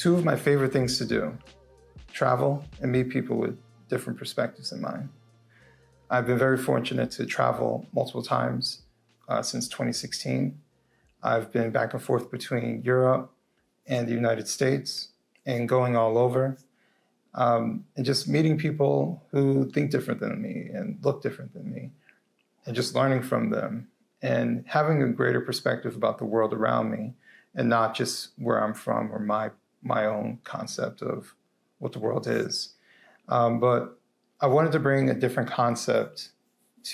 two of my favorite things to do: travel and meet people with different perspectives than mine. I've been very fortunate to travel multiple times since 2016. I've been back and forth between Europe and the United States and going all over, and just meeting people who think different than me and look different than me, and just learning from them and having a greater perspective about the world around me, and not just where I'm from or my own concept of what the world is. But I wanted to bring a different concept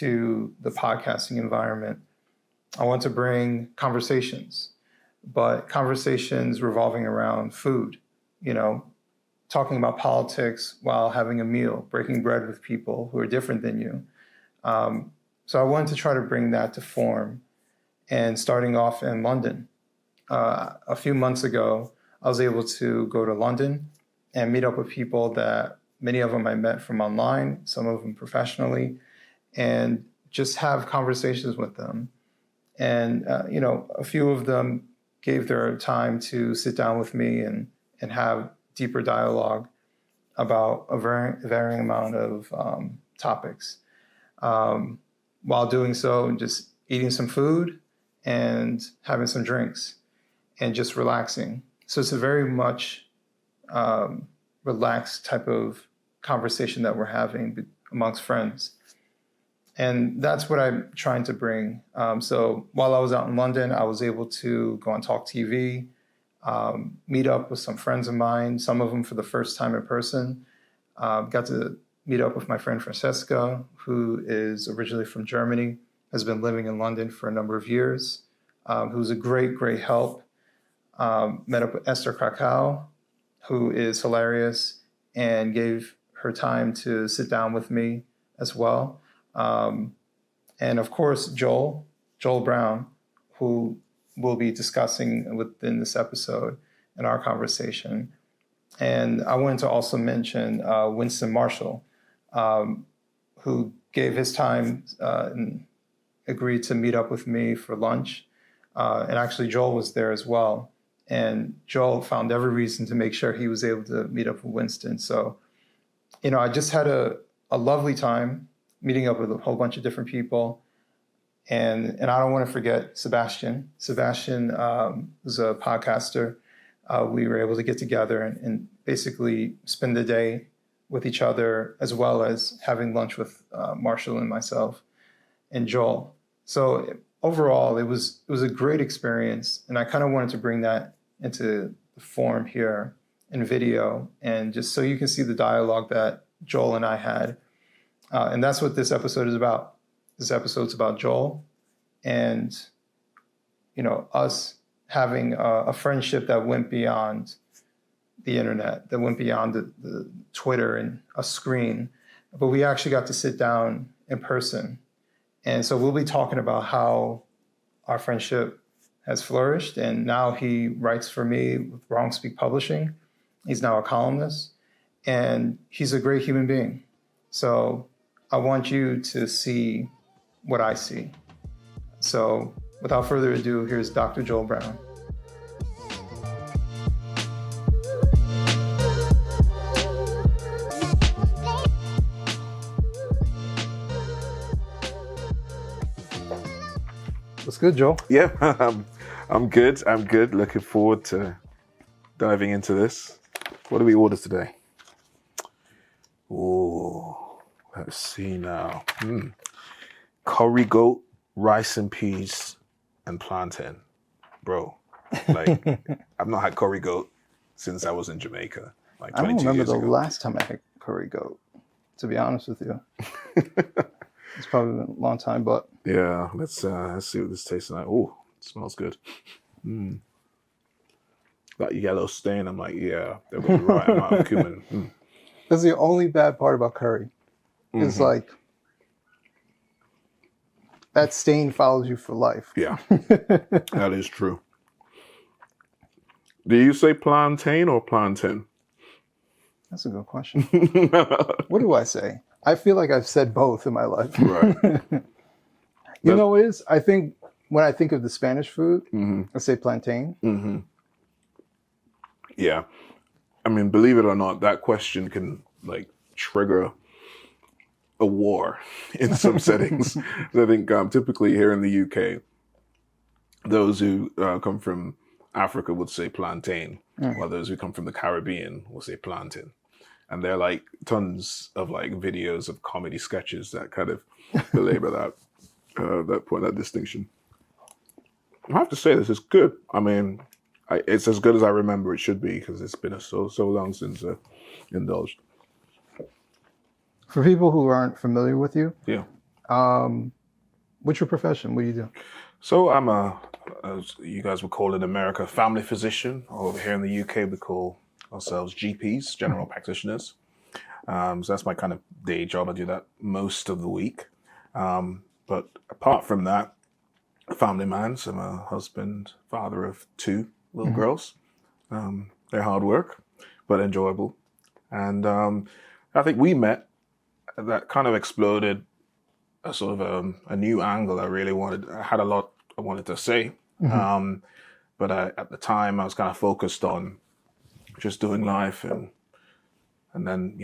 to the podcasting environment. I want to bring conversations, but conversations revolving around food, talking about politics while having a meal, breaking bread with people who are different than you. So I wanted to try to bring that to form, and starting off in London. A few months ago, I was able to go to London and meet up with people that many of them I met from online, some of them professionally, and just have conversations with them. And, a few of them gave their time to sit down with me and have deeper dialogue about a varying amount of topics. While doing so, just eating some food and having some drinks and just relaxing. So it's a very much relaxed type of conversation that we're having amongst friends. And that's what I'm trying to bring. So while I was out in London, I was able to go on Talk TV, meet up with some friends of mine, some of them for the first time in person. Got to meet up with my friend Francesca, who is originally from Germany, has been living in London for a number of years, who's a great, great help. Met up with Esther Krakow, who is hilarious and gave her time to sit down with me as well. And of course, Joel Brown, who we'll be discussing within this episode in our conversation. And I wanted to also mention Winston Marshall, who gave his time and agreed to meet up with me for lunch. And actually, Joel was there as well. And Joel found every reason to make sure he was able to meet up with Winston. So, I just had a lovely time meeting up with a whole bunch of different people. And I don't want to forget Sebastian. Sebastian was a podcaster. We were able to get together and basically spend the day with each other, as well as having lunch with Marshall and myself and Joel. So overall, it was a great experience. And I kind of wanted to bring that into the form here in video, and just so you can see the dialogue that Joel and I had. And that's what this episode is about. This episode's about Joel and, us having a friendship that went beyond the internet, that went beyond the Twitter and a screen, but we actually got to sit down in person. And so we'll be talking about how our friendship has flourished. And now he writes for me with Wrong Speak Publishing. He's now a columnist, and he's a great human being. So I want you to see what I see. So without further ado, here's Dr. Joel Brown. What's good, Joel? Yeah, I'm good. Looking forward to diving into this. What do we order today? Oh, let's see now. Curry goat, rice and peas, and plantain. Bro, I've not had curry goat since I was in Jamaica, 22 years ago. I don't remember the last time I had curry goat, to be honest with you. It's probably been a long time, but... Yeah, let's see what this tastes like. Oh, it smells good. That yellow stain, I'm like, yeah, there was the right amount of cumin. That's the only bad part about curry. It's that stain follows you for life. Yeah, that is true. Do you say plantain or plantain? That's a good question. What do I say? I feel like I've said both in my life. Right. I think when I think of the Spanish food, I say plantain. Yeah. I mean, believe it or not, that question can like trigger a war in some settings. I think typically here in the UK, those who come from Africa would say plantain, while those who come from the Caribbean will say plantain. And there are like tons of like videos of comedy sketches that kind of belabor that point, that distinction. I have to say this is good. I mean, it's as good as I remember it should be because it's been so long since indulged. For people who aren't familiar with you, Yeah. What's your profession? What do you do? So I'm as you guys would call in America, family physician. Over here in the UK, we call ourselves GPs, general practitioners. So that's my kind of day job. I do that most of the week. But apart from that, a family man. So I'm a husband, father of 2 little girls. They're hard work, but enjoyable. And I think we met. That kind of exploded a sort of a new angle. I had a lot I wanted to say. But at the time, I was kind of focused on just doing life. And then,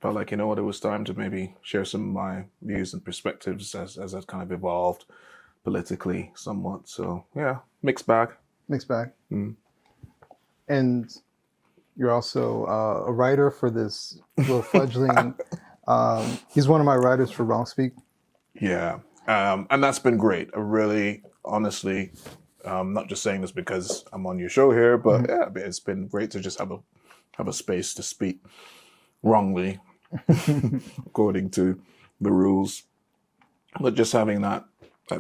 felt like, it was time to maybe share some of my views and perspectives as I've kind of evolved politically somewhat. So, yeah, mixed bag. Mixed bag. And you're also a writer for this little fledgling. He's one of my writers for Wrong Speak. Yeah. And that's been great. I really, honestly, not just saying this because I'm on your show here, but yeah, it's been great to just have a space to speak wrongly according to the rules. But just having that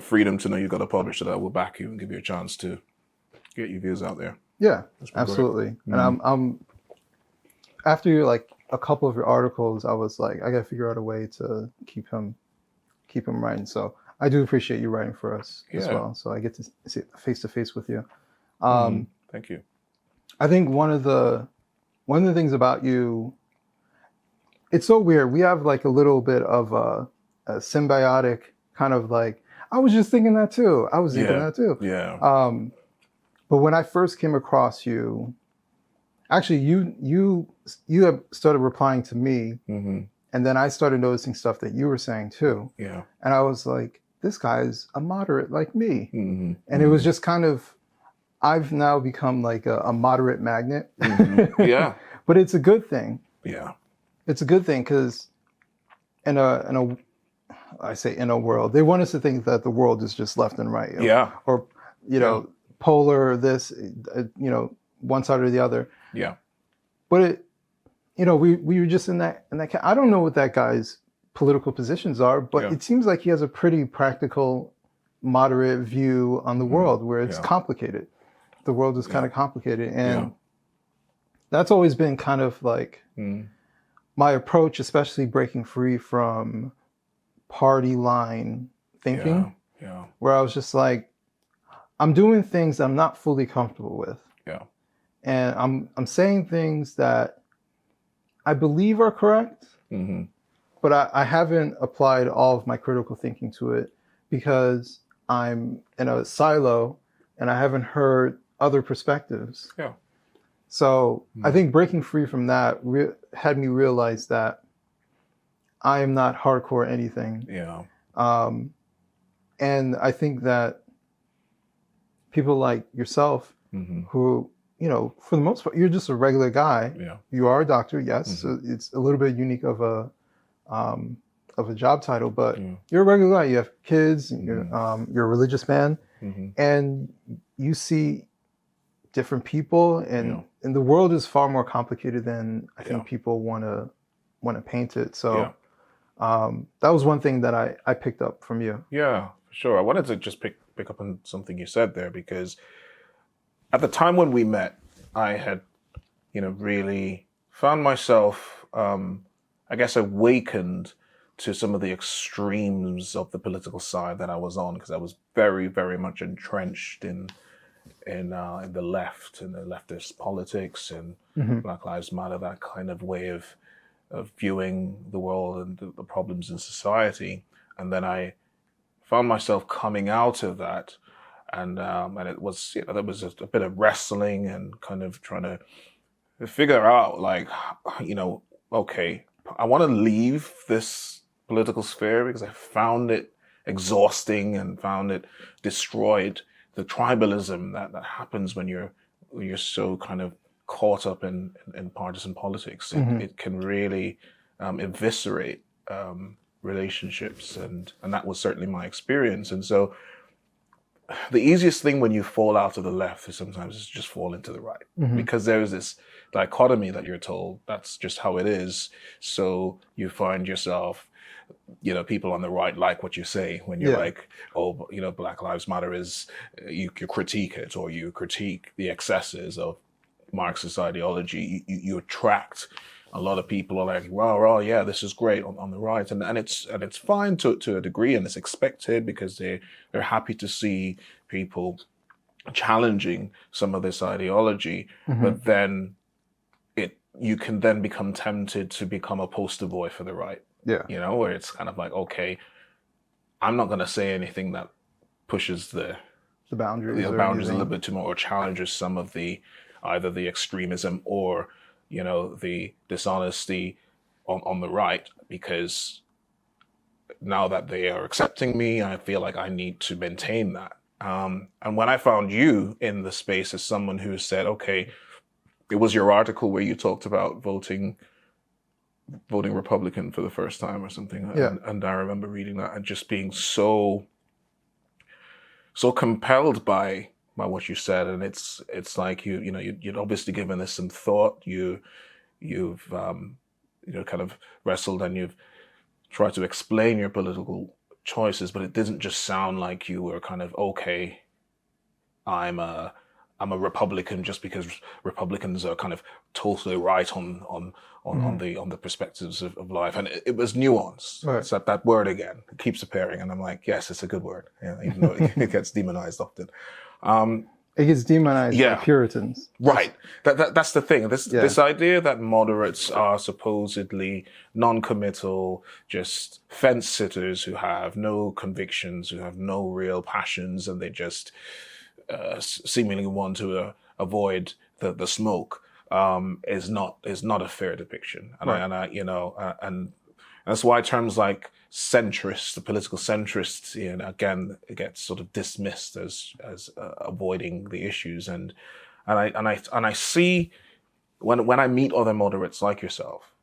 freedom to know you've got a publisher that will back you and give you a chance to get your views out there. Yeah, absolutely. And I'm after like a couple of your articles, I was like, I got to figure out a way to keep him writing. So I do appreciate you writing for us as well. So I get to sit face to face with you. Thank you. I think one of the things about you, it's so weird. We have like a little bit of a symbiotic kind of like, I was just thinking that too. I was thinking that too. Yeah. But when I first came across you, actually you have started replying to me, and then I started noticing stuff that you were saying too. Yeah. And I was like, this guy's a moderate like me. And it was just kind of, I've now become like a moderate magnet. Yeah. But it's a good thing. Yeah. It's a good thing because in a world, they want us to think that the world is just left and right. Or, polar, this, one side or the other. Yeah. But we were just in that I don't know what that guy's political positions are, but it seems like he has a pretty practical, moderate view on the world where it's complicated. The world is kind of complicated. And that's always been kind of like my approach, especially breaking free from party line thinking, where I was just like, I'm doing things I'm not fully comfortable with. Yeah. And I'm saying things that I believe are correct, but I haven't applied all of my critical thinking to it because I'm in a silo and I haven't heard other perspectives. Yeah. So I think breaking free from that had me realize that I am not hardcore anything. Yeah. And I think that people like yourself, who, for the most part, you're just a regular guy. Yeah. You are a doctor, yes. So it's a little bit unique of a job title, but you're a regular guy. You have kids. And you're a religious man, and you see different people, and the world is far more complicated than I think people want to paint it. So that was one thing that I picked up from you. Yeah, for sure. I wanted to just pick up on something you said there, because at the time when we met, I had, really found myself, I guess, awakened to some of the extremes of the political side that I was on, because I was very, very much entrenched in the left, in the leftist politics and Black Lives Matter, that kind of way of viewing the world and the problems in society. And then I found myself coming out of that, and it was there was a bit of wrestling and kind of trying to figure out, like, okay, I want to leave this political sphere because I found it exhausting and found it destroyed the tribalism that happens when you're so kind of caught up in partisan politics. It can really eviscerate relationships, and that was certainly my experience. And so the easiest thing when you fall out of the left is sometimes just fall into the right, because there's this dichotomy that you're told that's just how it is. So you find yourself, people on the right like what you say when you're like, oh, Black Lives Matter is, you critique it, or you critique the excesses of Marxist ideology. You attract a lot of people are like, wow, yeah, this is great on the right, and it's fine to a degree, and it's expected because they're happy to see people challenging some of this ideology. But then you can then become tempted to become a poster boy for the right. Where it's kind of like, okay, I'm not going to say anything that pushes the boundaries, a little bit too much, or challenges some of either the extremism or the dishonesty on the right, because now that they are accepting me, I feel like I need to maintain that. And when I found you in the space as someone who said, okay, it was your article where you talked about voting Republican for the first time or something. And I remember reading that and just being so compelled by what you said. And it's like you'd obviously given this some thought. You've kind of wrestled, and you've tried to explain your political choices, but it didn't just sound like you were kind of, okay, I'm a Republican just because Republicans are kind of totally right on the perspectives of life. And it was nuance. Right. It's that word again. It keeps appearing, and I'm like, yes, it's a good word. Even though it gets demonized often. It gets demonized by Puritans. Right. That's the thing. This idea that moderates are supposedly non-committal, just fence sitters who have no convictions, who have no real passions, and they just seemingly want to avoid the smoke, is not a fair depiction. And that's why terms like centrist, the political centrist, again, it gets sort of dismissed as avoiding the issues. And I see when I meet other moderates like yourself,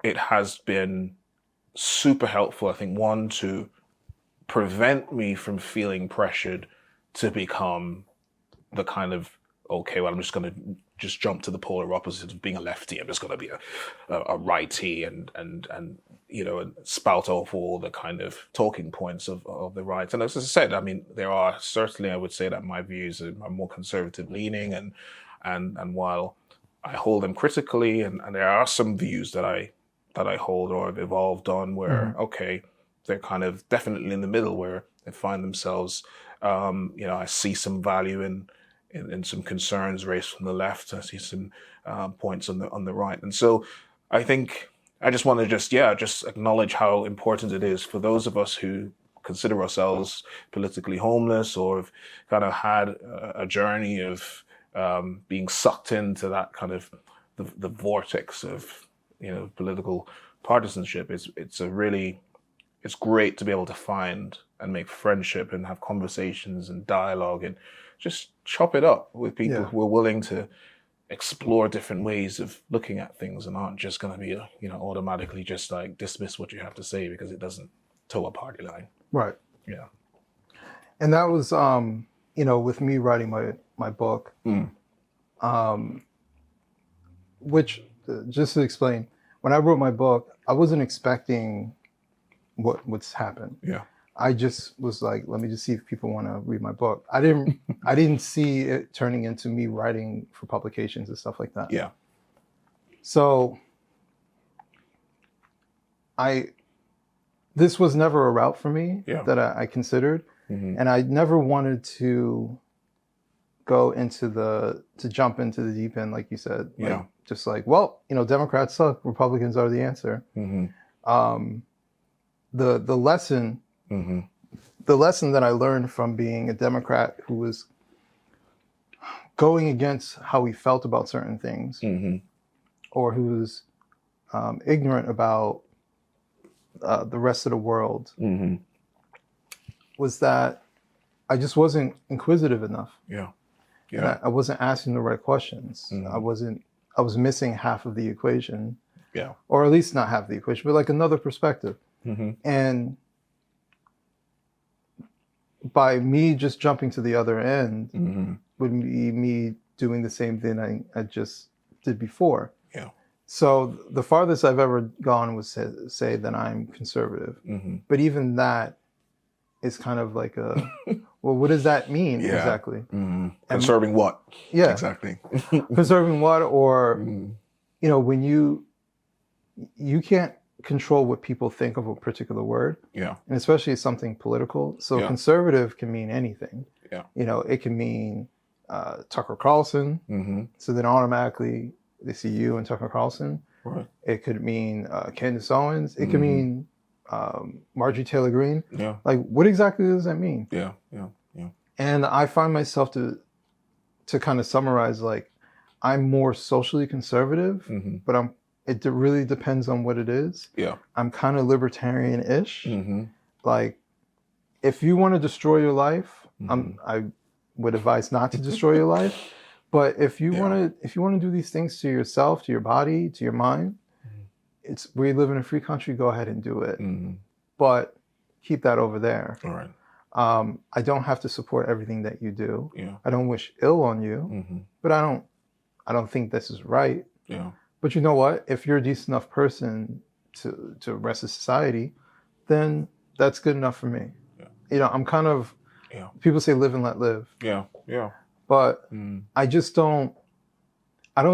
it has been super helpful. I think, one, to prevent me from feeling pressured to become the kind of, okay, well, I'm just going to just jump to the polar opposite of being a lefty. I'm just going to be a righty and spout off all the kind of talking points of the right. And as I said, I mean, there are certainly, I would say that my views are more conservative leaning, and while I hold them critically, and there are some views that I hold or have evolved on where, okay, they're kind of definitely in the middle, where they find themselves, I see some value in some concerns raised from the left. I see some points on the right. And so I think I just want to just acknowledge how important it is for those of us who consider ourselves politically homeless, or have kind of had a journey of being sucked into that kind of the vortex of political partisanship. It's great to be able to find and make friendship and have conversations and dialogue and just chop it up with people who are willing to explore different ways of looking at things and aren't just going to be, automatically just like dismiss what you have to say because it doesn't toe a party line. Right. Yeah. And that was, with me writing my book, which, just to explain, when I wrote my book, I wasn't expecting what's happened. Yeah. I just was like, let me just see if people want to read my book. I didn't see it turning into me writing for publications and stuff like that. Yeah. So this was never a route for me that I considered. Mm-hmm. And I never wanted to jump into the deep end, like you said. Just like, well, Democrats suck, Republicans are the answer. Mm-hmm. The lesson that I learned from being a Democrat who was going against how he felt about certain things, or who was ignorant about the rest of the world, was that I just wasn't inquisitive enough. Yeah. And I wasn't asking the right questions. I was missing half of the equation. Yeah. Or at least not half the equation, but like another perspective. And by me just jumping to the other end would be me doing the same thing I just did before. Yeah. So the farthest I've ever gone was to say that I'm conservative. But even that is kind of like a, well, what does that mean exactly? Conserving what? Yeah. Exactly. Conserving what? Or, you know, when you can't control what people think of a particular word. Yeah. And especially something political. So conservative can mean anything. Yeah. You know, it can mean Tucker Carlson. So then automatically they see you and Tucker Carlson. Right. It could mean Candace Owens. It could mean Marjorie Taylor Greene. Yeah. Like, what exactly does that mean? Yeah. Yeah. Yeah. And I find myself to kind of summarize, like, I'm more socially conservative, but it really depends on what it is. Yeah. I'm kind of libertarian-ish. Like, if you want to destroy your life, I would advise not to destroy your life. But if you want to do these things to yourself, to your body, to your mind, we live in a free country. Go ahead and do it. But keep that over there. All right. I don't have to support everything that you do. Yeah. I don't wish ill on you, but I don't think this is right. Yeah. But you know what? If you're a decent enough person to rest of society, then that's good enough for me. Yeah. You know, I'm kind of, people say live and let live. Yeah. Yeah. But I don't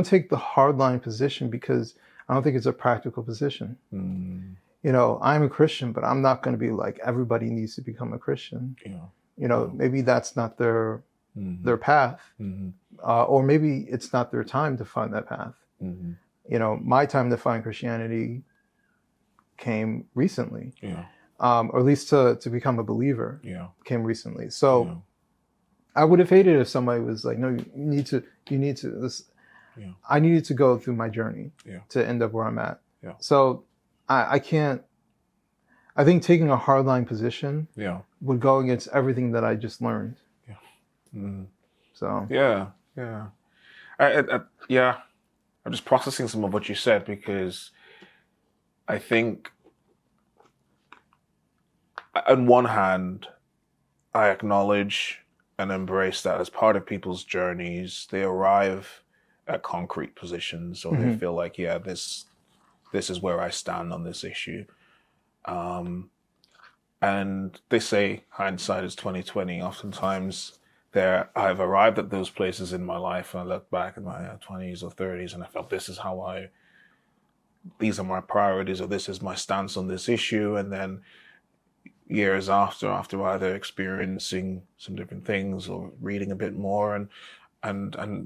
take the hardline position because I don't think it's a practical position. You know, I'm a Christian, but I'm not going to be like, everybody needs to become a Christian. Yeah. You know, maybe that's not their path. Or maybe it's not their time to find that path. You know, my time to find Christianity came recently. Yeah. Or at least to become a believer came recently. So I would have hated if somebody was like, no, you need to this. Yeah. I needed to go through my journey to end up where I'm at. Yeah. So I can't, I think taking a hardline position would go against everything that I just learned. Yeah. So. Yeah. Yeah. I'm just processing some of what you said because I think on one hand, I acknowledge and embrace that as part of people's journeys, they arrive at concrete positions, or they feel like, this is where I stand on this issue. And they say hindsight is 20/20. Oftentimes I've arrived at those places in my life, and I look back in my 20s or 30s, and I felt these are my priorities, or this is my stance on this issue. And then years after either experiencing some different things or reading a bit more and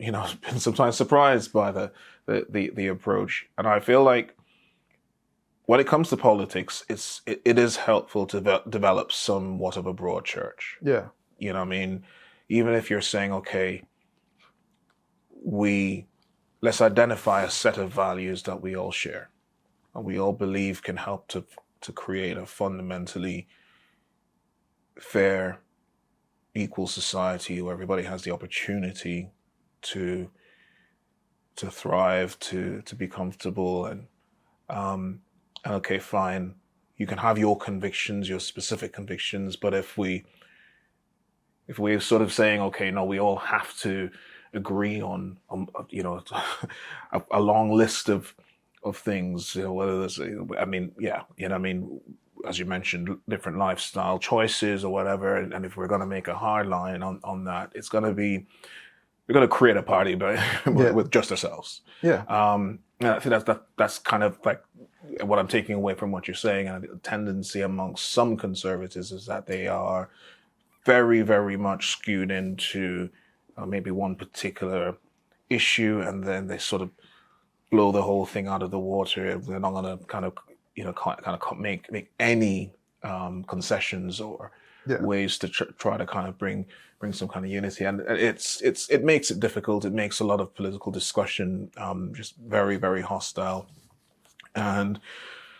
you know, been sometimes surprised by the approach. And I feel like when it comes to politics, it is helpful to develop somewhat of a broad church. Yeah. You know what I mean? Even if you're saying, okay, let's identify a set of values that we all share and we all believe can help to create a fundamentally fair, equal society where everybody has the opportunity to thrive, to be comfortable, and okay, fine, you can have your convictions, your specific convictions, but if we're sort of saying, okay, no, we all have to agree on you know, a long list of things, you know, whether there's, I mean, yeah, you know, I mean, as you mentioned, different lifestyle choices or whatever, and if we're going to make a hard line on that, it's going to be, we're going to create a party, but with just ourselves. Yeah. I think that's kind of like what I'm taking away from what you're saying. And the tendency amongst some conservatives is that they are very, very much skewed into maybe one particular issue, and then they sort of blow the whole thing out of the water. They're not going to kind of make any concessions or ways to try to kind of bring bring some kind of unity. And it makes it difficult. It makes a lot of political discussion just very, very hostile. And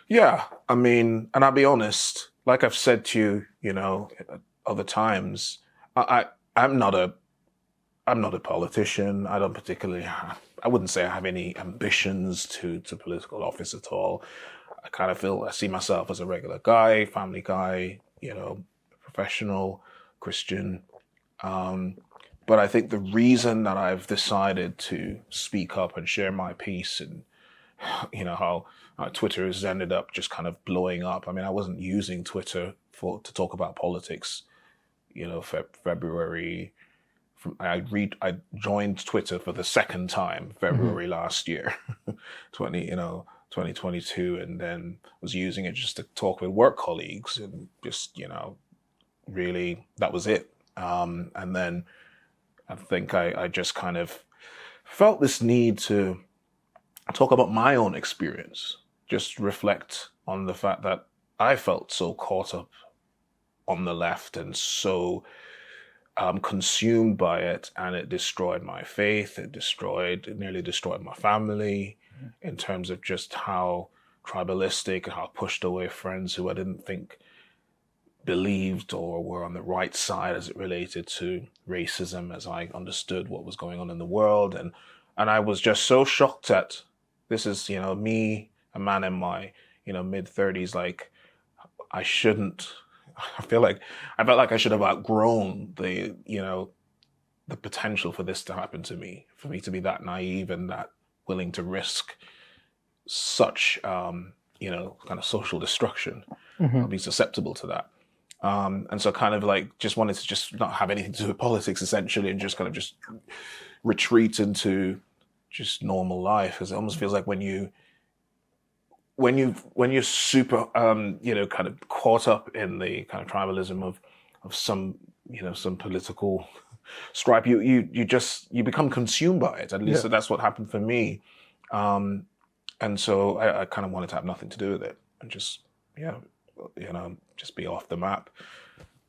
yeah, I mean, and I'll be honest, like I've said to you, you know, other times, I'm not a politician. I don't particularly I wouldn't say I have any ambitions to political office at all. I kind of feel I see myself as a regular guy, family guy, you know, professional, Christian. But I think the reason that I've decided to speak up and share my piece, and you know how Twitter has ended up just kind of blowing up. I mean, I wasn't using Twitter to talk about politics. You know, February. I joined Twitter for the second time February last year, 2022, and then was using it just to talk with work colleagues and just, you know, really that was it. And then I think I just kind of felt this need to talk about my own experience, just reflect on the fact that I felt so caught up on the left and so consumed by it, and it destroyed my faith. It nearly destroyed my family in terms of just how tribalistic and how I pushed away friends who I didn't think believed or were on the right side as it related to racism, as I understood what was going on in the world. And I was just so shocked at, this is, you know, me, a man in my, you know, mid-30s, like, I felt like I should have outgrown the, you know, the potential for this to happen to me, for me to be that naive and that willing to risk such, you know, kind of social destruction, or be susceptible to that. And so kind of like just wanted to just not have anything to do with politics essentially, and just kind of just retreat into just normal life. Because it almost feels like when you're super, you know, kind of caught up in the kind of tribalism of some, you know, some political stripe, you become consumed by it. At least that's what happened for me. And so I kind of wanted to have nothing to do with it and just, yeah, you know, just be off the map.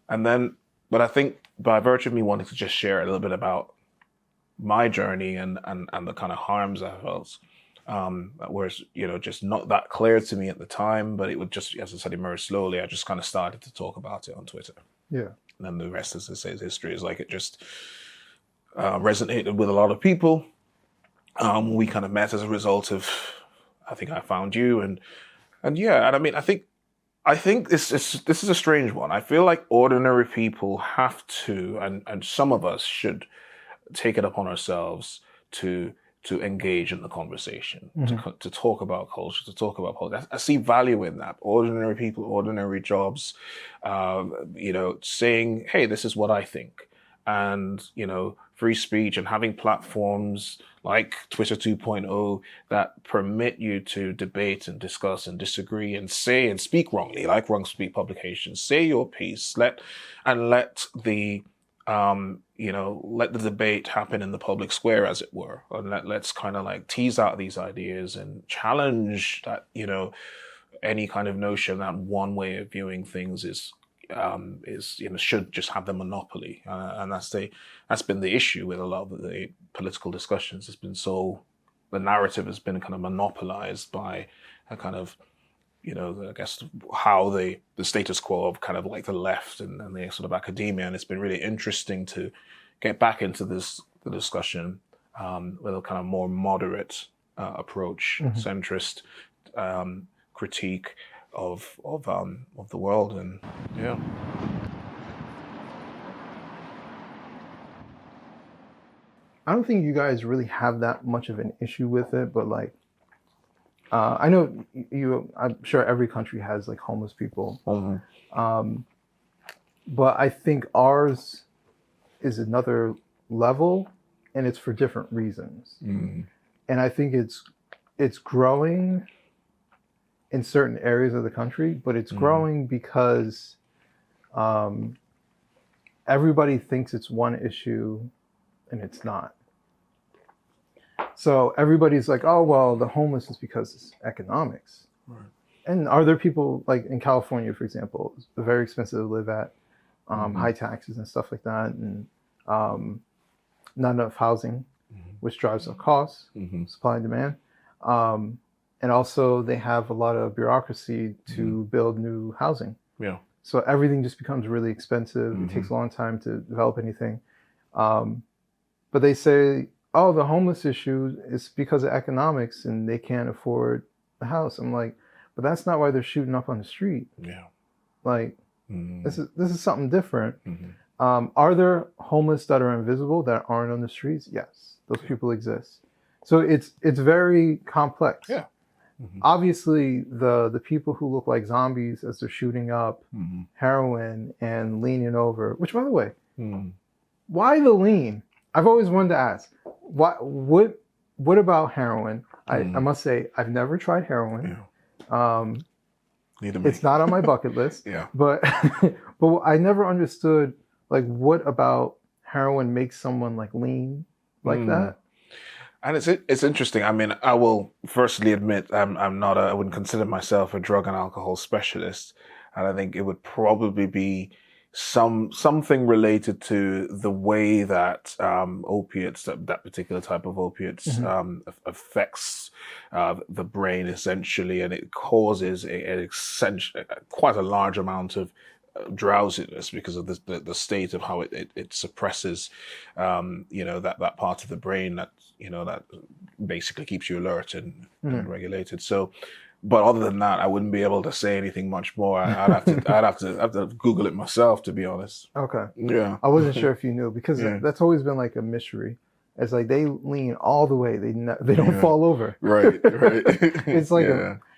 And then, but I think by virtue of me wanting to just share a little bit about my journey and the kind of harms I felt, that was, you know, just not that clear to me at the time, but it would just, as I said, emerge slowly. I just kind of started to talk about it on Twitter. Yeah. And then the rest, as I say, is history. Is like it just resonated with a lot of people. We kind of met as a result of, I think I found you, and yeah, and I mean, I think this is a strange one. I feel like ordinary people have to, and some of us should take it upon ourselves to engage in the conversation, to talk about culture, to talk about politics. I see value in that. Ordinary people, ordinary jobs, you know, saying, hey, this is what I think. And, you know, free speech and having platforms like Twitter 2.0 that permit you to debate and discuss and disagree and say and speak wrongly, like Wrong Speak publications, say your piece, let the you know, let the debate happen in the public square, as it were, and let's kind of like tease out these ideas and challenge that, you know, any kind of notion that one way of viewing things is, you know, should just have the monopoly, and that's been the issue with a lot of the political discussions. It's been the narrative has been kind of monopolized by a kind of, you know, I guess how the status quo of kind of like the left and the sort of academia. And it's been really interesting to get back into the discussion with a kind of more moderate approach, centrist critique of the world. And yeah. I don't think you guys really have that much of an issue with it, but like, I know I'm sure every country has like homeless people. But I think ours is another level, and it's for different reasons. And I think it's growing in certain areas of the country, but it's growing because everybody thinks it's one issue and it's not. So everybody's like, oh, well, the homeless is because it's economics. Right. And are there people like in California, for example, it's very expensive to live at, high taxes and stuff like that. And not enough housing, which drives up costs, supply and demand. And also they have a lot of bureaucracy to build new housing. Yeah. So everything just becomes really expensive. It takes a long time to develop anything. But they say, oh, the homeless issue is because of economics and they can't afford the house. I'm like, but that's not why they're shooting up on the street. Yeah. Like, this is something different. Are there homeless that are invisible that aren't on the streets? Yes, those people exist. So it's very complex. Yeah. Obviously, the people who look like zombies as they're shooting up heroin and leaning over, which, by the way, why the lean? I've always wanted to ask, what about heroin? I must say, I've never tried heroin. Neither me. It's not on my bucket list. Yeah. But I never understood, like, what about heroin makes someone like lean like that? And it's interesting. I mean, I will firstly admit I'm not I wouldn't consider myself a drug and alcohol specialist, and I think it would probably be something related to the way that opiates, that particular type of opiates, affects the brain essentially, and it causes quite a large amount of drowsiness because of the state of how it suppresses that part of the brain that that basically keeps you alert and regulated. So, but other than that, I wouldn't be able to say anything much more. I'd have to Google it myself, to be honest. Okay. Yeah. I wasn't sure if you knew because that's always been like a mystery. It's like they lean all the way; they don't fall over. Right. It's like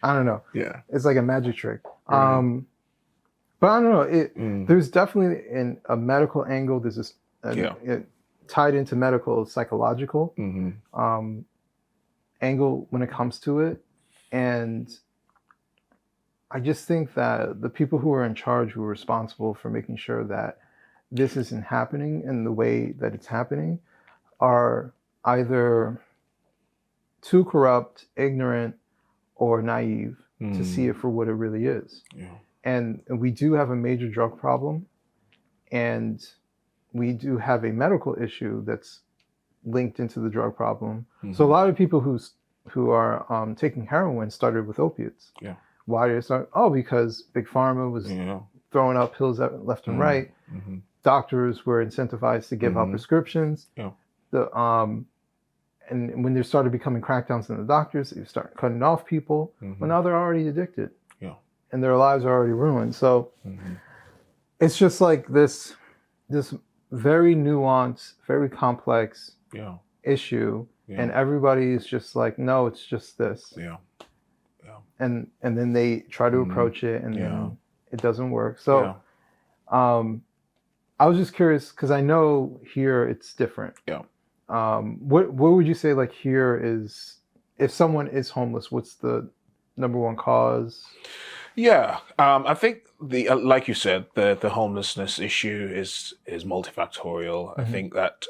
I don't know. Yeah. It's like a magic trick. Right. But I don't know. There's definitely a medical angle. There's this tied into medical, psychological angle when it comes to it. And I just think that the people who are in charge, who are responsible for making sure that this isn't happening in the way that it's happening, are either too corrupt, ignorant, or naive to see it for what it really is. Yeah. And we do have a major drug problem, and we do have a medical issue that's linked into the drug problem. So a lot of people who are taking heroin started with opiates. Yeah. Why did it start? Oh, because Big Pharma was throwing out pills left and right. Doctors were incentivized to give out prescriptions. Yeah. And when there started becoming crackdowns on the doctors, they started cutting off people. But now they're already addicted. Yeah. And their lives are already ruined. So it's just like this very nuanced, very complex issue. Yeah. And everybody is just like, no, it's just this. Yeah. And then they try to approach it, and then it doesn't work. So I was just curious, because I know here it's different. Yeah. What would you say, like, here is, if someone is homeless, what's the number one cause? Yeah, I think like you said, the homelessness issue is multifactorial. I think that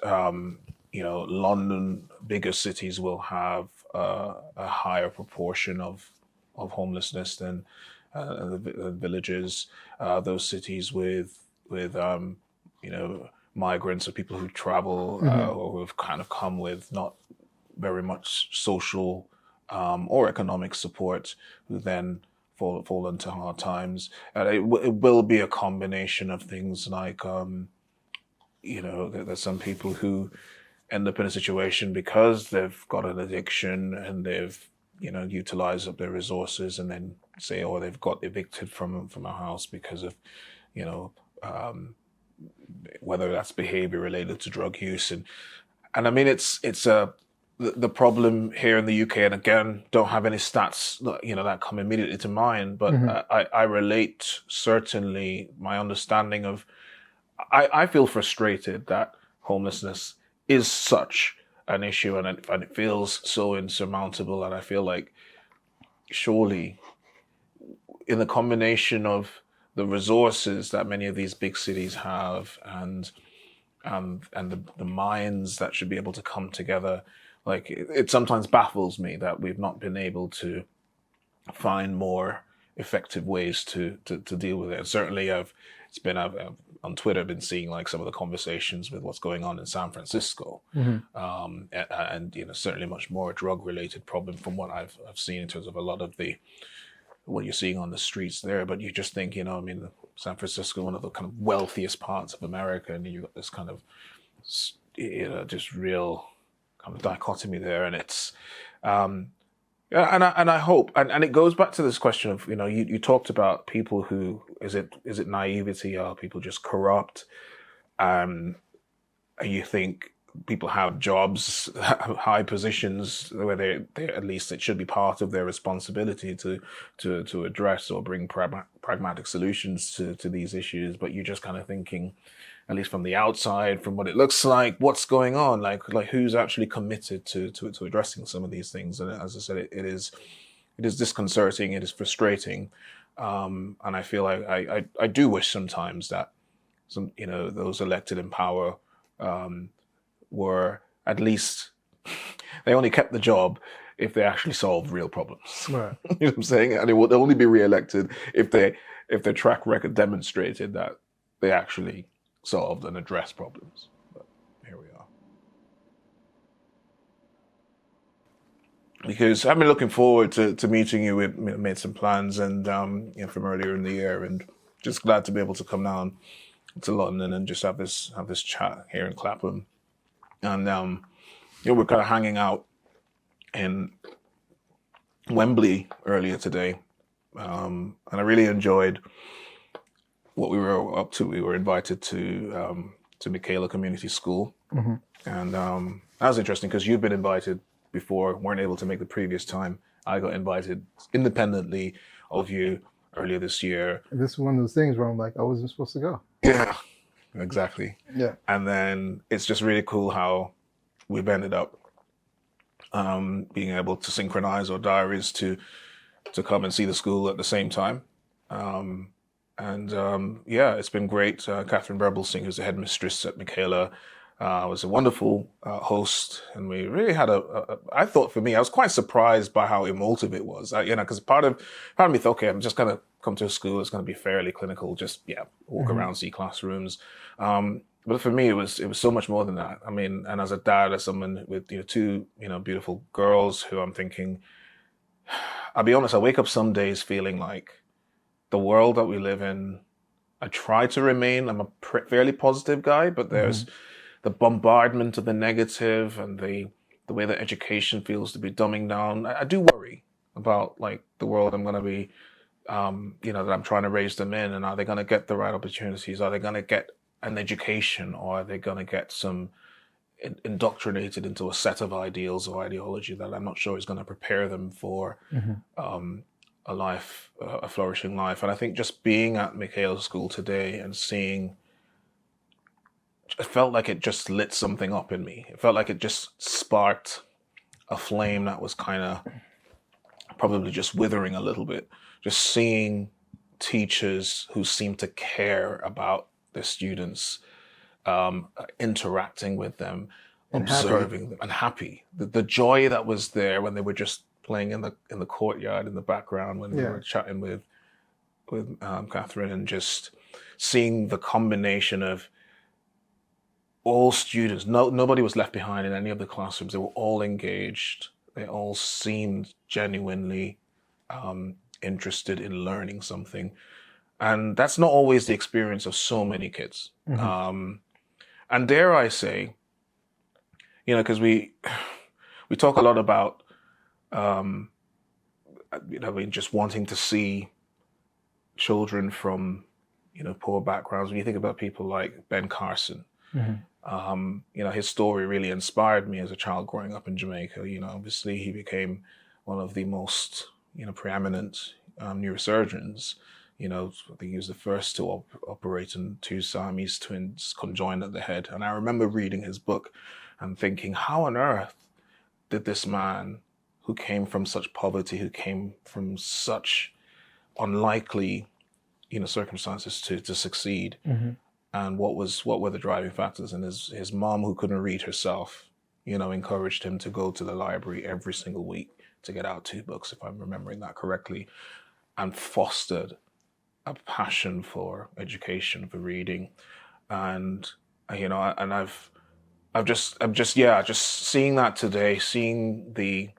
London, bigger cities will have a higher proportion of homelessness than the villages. Those cities with migrants or people who travel or who have kind of come with not very much social or economic support, who then fall into hard times. It will be a combination of things like, there's some people who end up in a situation because they've got an addiction and they've, utilized up their resources, and then say, or they've got evicted from a house because of, whether that's behavior related to drug use. And I mean, it's the problem here in the UK, and again, don't have any stats, that come immediately to mind, but I relate, certainly, my understanding of, I feel frustrated that homelessness is such an issue, and it feels so insurmountable, and I feel like surely in the combination of the resources that many of these big cities have and the minds that should be able to come together, like it sometimes baffles me that we've not been able to find more effective ways to deal with it. And certainly I've on Twitter been seeing like some of the conversations with what's going on in San Francisco, and certainly much more a drug-related problem from what I've seen in terms of a lot of what you're seeing on the streets there. But you just think, San Francisco, one of the kind of wealthiest parts of America, and you got this kind of just real kind of dichotomy there, and it's. And I hope, and it goes back to this question of, you talked about people who, is it naivety? Are people just corrupt? And you think people have jobs, high positions where they at least it should be part of their responsibility to address or bring pragmatic solutions to these issues. But you're just kind of thinking, at least from the outside, from what it looks like, what's going on, like who's actually committed to addressing some of these things. And as I said, it is disconcerting, it is frustrating, and I feel like I do wish sometimes that those elected in power were at least they only kept the job if they actually solved real problems. Right. You know what I'm saying? And they would only be reelected if their track record demonstrated that they actually solved and addressed problems. But here we are. Because I've been looking forward to meeting you. We made some plans and from earlier in the year, and just glad to be able to come down to London and just have this chat here in Clapham. And we're kind of hanging out in Wembley earlier today, and I really enjoyed what we were up to. We were invited to Michaela Community School, and that was interesting because you'd been invited before, weren't able to make the previous time. I got invited independently of you earlier this year. This is one of those things where I'm like, I wasn't supposed to go. Yeah, exactly. Yeah. And then it's just really cool how we've ended up being able to synchronize our diaries to come and see the school at the same time. It's been great. Catherine Brebelsing, who's the headmistress at Michaela, was a wonderful host, and we really had I thought for me, I was quite surprised by how emotive it was. Because part of me thought, okay, I'm just gonna come to a school. It's gonna be fairly clinical, just walk around, see classrooms. But for me, it was so much more than that. I mean, and as a dad, as someone with two beautiful girls, who I'm thinking, I'll be honest, I wake up some days feeling like the world that we live in, I try to remain, I'm a fairly positive guy, but there's the bombardment of the negative and the way that education feels to be dumbing down. I do worry about like the world I'm going to be, that I'm trying to raise them in, and are they going to get the right opportunities? Are they going to get an education, or are they going to get some indoctrinated into a set of ideals or ideology that I'm not sure is going to prepare them for a life, a flourishing life? And I think just being at Michaela's school today and seeing, it felt like it just lit something up in me. It felt like it just sparked a flame that was kind of probably just withering a little bit. Just seeing teachers who seem to care about their students, interacting with them, and observing them, and happy. The joy that was there when they were just playing in the courtyard in the background when we were chatting with Catherine, and just seeing the combination of all students. Nobody was left behind in any of the classrooms. They were all engaged. They all seemed genuinely interested in learning something. And that's not always the experience of so many kids. And dare I say, because we talk a lot about, just wanting to see children from, poor backgrounds. When you think about people like Ben Carson, his story really inspired me as a child growing up in Jamaica. Obviously he became one of the most, preeminent neurosurgeons. I think he was the first to operate on two Siamese twins conjoined at the head. And I remember reading his book and thinking, how on earth did this man, who came from such poverty, who came from such unlikely, circumstances to succeed, and what were the driving factors? And his mom, who couldn't read herself, encouraged him to go to the library every single week to get out 2 books, if I'm remembering that correctly, and fostered a passion for education, for reading, and I'm just seeing that today, seeing the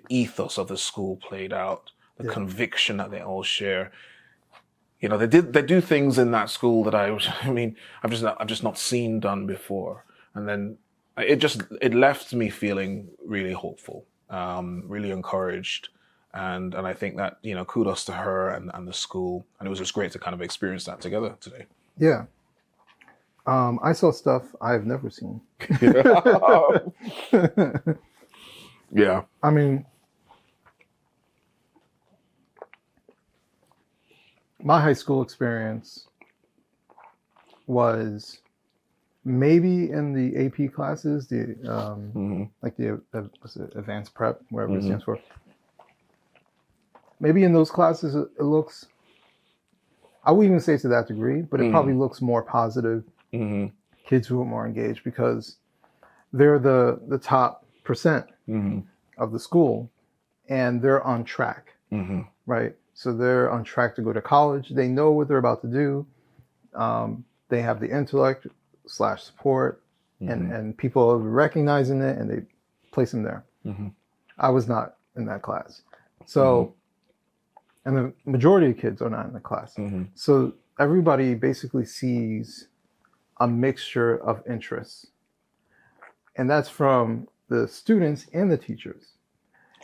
ethos of the school played out, the conviction that they all share. They do things in that school that I've just not seen done before, and then it left me feeling really hopeful, really encouraged, and I think that kudos to her and the school, and it was just great to kind of experience that together today. Yeah. I saw stuff I've never seen. Yeah. I mean, my high school experience was maybe in the AP classes, like the what's it, advanced prep, whatever it stands for. Maybe in those classes, it looks, I wouldn't even say to that degree, but it probably looks more positive. Kids who are more engaged because they're the top percent of the school, and they're on track, right? So they're on track to go to college. They know what they're about to do. They have the intellect / support, and people are recognizing it, and they place them there. I was not in that class. So, and the majority of kids are not in the class. So everybody basically sees a mixture of interests. And that's from the students and the teachers.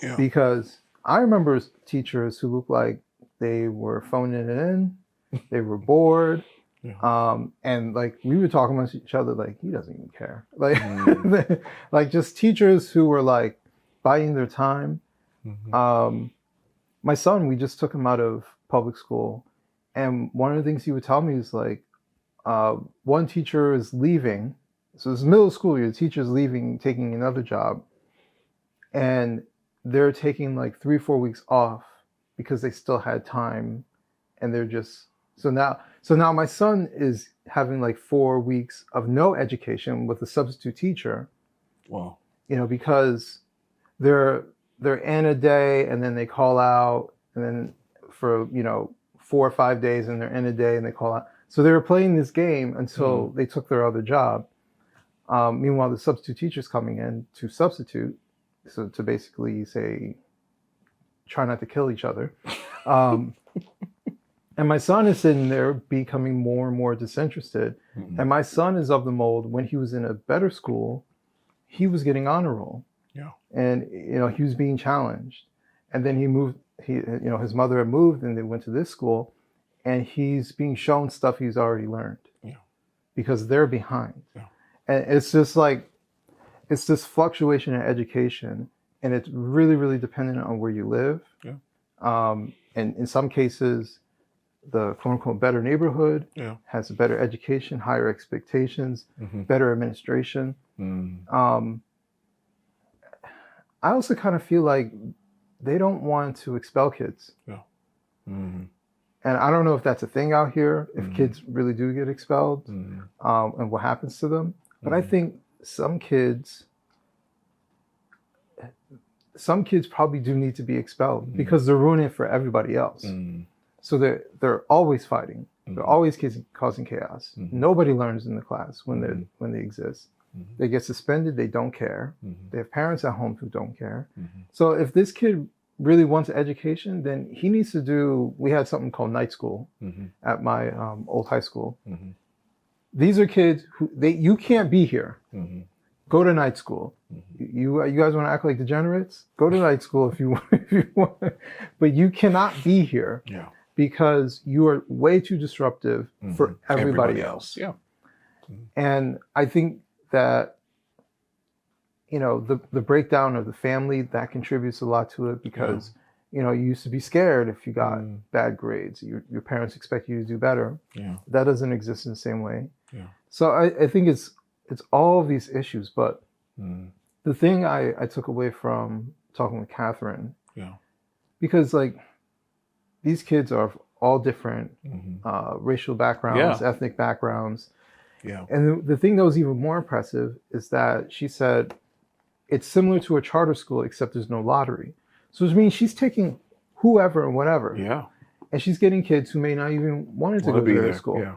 Yeah. Because I remember teachers who looked like they were phoning it in, they were bored, and like we were talking amongst each other like, he doesn't even care. Like, like just teachers who were like biding their time. My son, we just took him out of public school, and one of the things he would tell me is like, one teacher is leaving. So it's middle school year, the teacher's leaving, taking another job. And they're taking like 3-4 weeks off because they still had time. And they're just, so now my son is having like 4 weeks of no education with a substitute teacher. Wow. Because they're in a day and then they call out, and then for, 4 or 5 days and they're in a day and they call out. So they were playing this game until they took their other job. Meanwhile, the substitute teacher's coming in to substitute, so to basically say, try not to kill each other. And my son is sitting there becoming more and more disinterested. And my son is of the mold, when he was in a better school, he was getting honor roll. Yeah. And, he was being challenged. And then he moved, his mother had moved and they went to this school. And he's being shown stuff he's already learned because they're behind. Yeah. And it's just like, it's this fluctuation in education, and it's really, really dependent on where you live. Yeah. And in some cases, the quote unquote better neighborhood has a better education, higher expectations, better administration. I also kind of feel like they don't want to expel kids. Yeah. And I don't know if that's a thing out here, if kids really do get expelled, and what happens to them. But I think some kids probably do need to be expelled because they're ruining it for everybody else. So they're always fighting. They're always causing chaos. Nobody learns in the class when they exist. They get suspended. They don't care. They have parents at home who don't care. So if this kid really wants education, then he needs to do, we had something called night school at my old high school. These are kids who, you can't be here. Go to night school. You guys want to act like degenerates? Go to night school if you want. But you cannot be here because you are way too disruptive for everybody else. Yeah. And I think that, the breakdown of the family, that contributes a lot to it because, you used to be scared if you got bad grades. Your parents expect you to do better. Yeah. That doesn't exist in the same way. Yeah. So I think it's all of these issues. But the thing I took away from talking with Catherine, because like these kids are all different racial backgrounds, ethnic backgrounds. Yeah. And the thing that was even more impressive is that she said, it's similar to a charter school, except there's no lottery. So it means she's taking whoever and whatever. Yeah. And she's getting kids who may not even want to go be to their there. school. Yeah.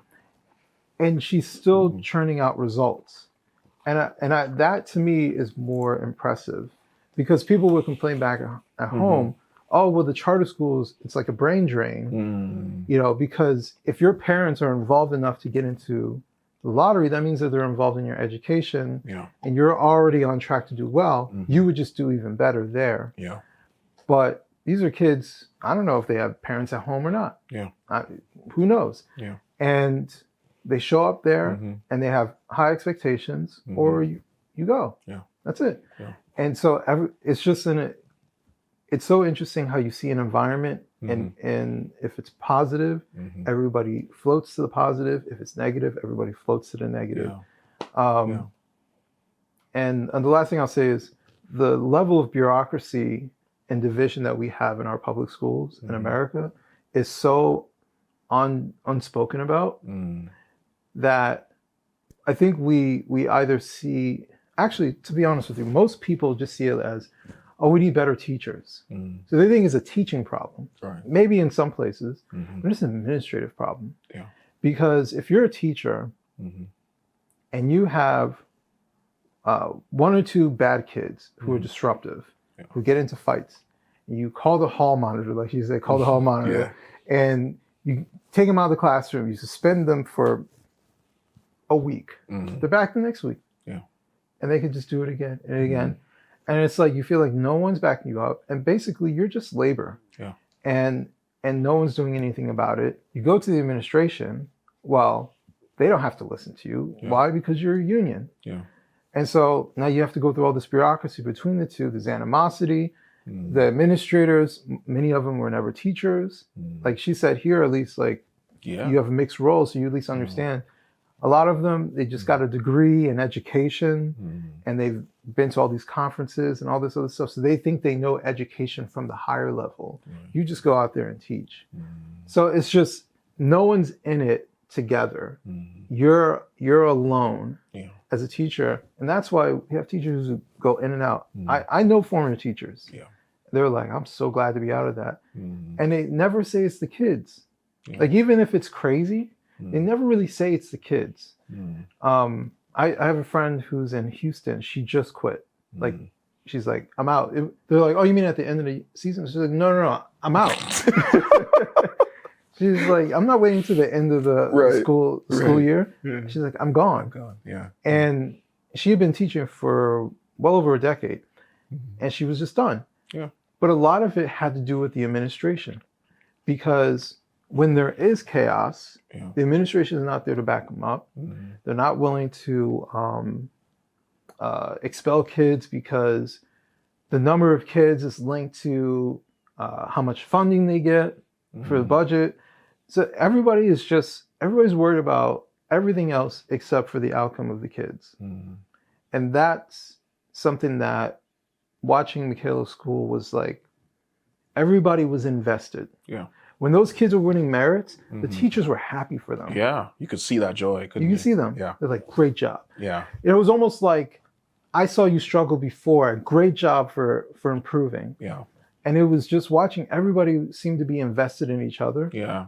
And she's still churning out results. And that to me is more impressive, because people would complain back at home, oh, well, the charter schools, it's like a brain drain, because if your parents are involved enough to get into the lottery, that means that they're involved in your education, and you're already on track to do well. You would just do even better there. Yeah. But these are kids, I don't know if they have parents at home or not. Yeah. Who knows? Yeah. And they show up there and they have high expectations, or you go. Yeah. That's it. Yeah. And so it's just it's so interesting how you see an environment, and if it's positive, everybody floats to the positive. If it's negative, everybody floats to the negative. Yeah. And the last thing I'll say is the level of bureaucracy and division that we have in our public schools in America is so unspoken about that I think we either see, actually, to be honest with you, most people just see it as, oh, we need better teachers. So they think it's a teaching problem. Right. Maybe in some places, but it's an administrative problem. Yeah. Because if you're a teacher and you have one or two bad kids who are disruptive, who get into fights, and you call the hall monitor, like you say, call the hall monitor, and you take them out of the classroom, you suspend them for a week. They're back the next week. Yeah. And they can just do it again and again. And it's like, you feel like no one's backing you up. And basically you're just labor. Yeah. And no one's doing anything about it. You go to the administration, well, they don't have to listen to you. Yeah. Why? Because you're a union. Yeah. And so now you have to go through all this bureaucracy between the two. There's animosity. The administrators, many of them were never teachers. Like she said here, at least, like, you have a mixed role, so you at least understand. A lot of them, they just got a degree in education, and they've been to all these conferences and all this other stuff. So they think they know education from the higher level. You just go out there and teach. So it's just, no one's in it together. You're alone as a teacher. And that's why we have teachers who go in and out. I know former teachers. They're like, I'm so glad to be out of that. And they never say it's the kids. Like, even if it's crazy, they never really say it's the kids. I have a friend who's in Houston. She just quit. Like, she's like, I'm out. They're like, oh, you mean at the end of the season? She's like, no, I'm out. She's like, I'm not waiting to the end of the school year. Yeah. She's like, I'm gone. Yeah. And she had been teaching for well over a decade, and she was just done. Yeah. But a lot of it had to do with the administration, because when there is chaos, the administration is not there to back them up. They're not willing to expel kids, because the number of kids is linked to how much funding they get for the budget. So everybody's worried about everything else except for the outcome of the kids. And that's something that, watching Michaela's school, was like, everybody was invested. Yeah. When those kids were winning merits, the teachers were happy for them. Yeah, you could see that joy, couldn't you? You could see them. Yeah. They're like, great job. Yeah. It was almost like, I saw you struggle before. Great job for improving. Yeah. And it was just watching everybody seem to be invested in each other. Yeah.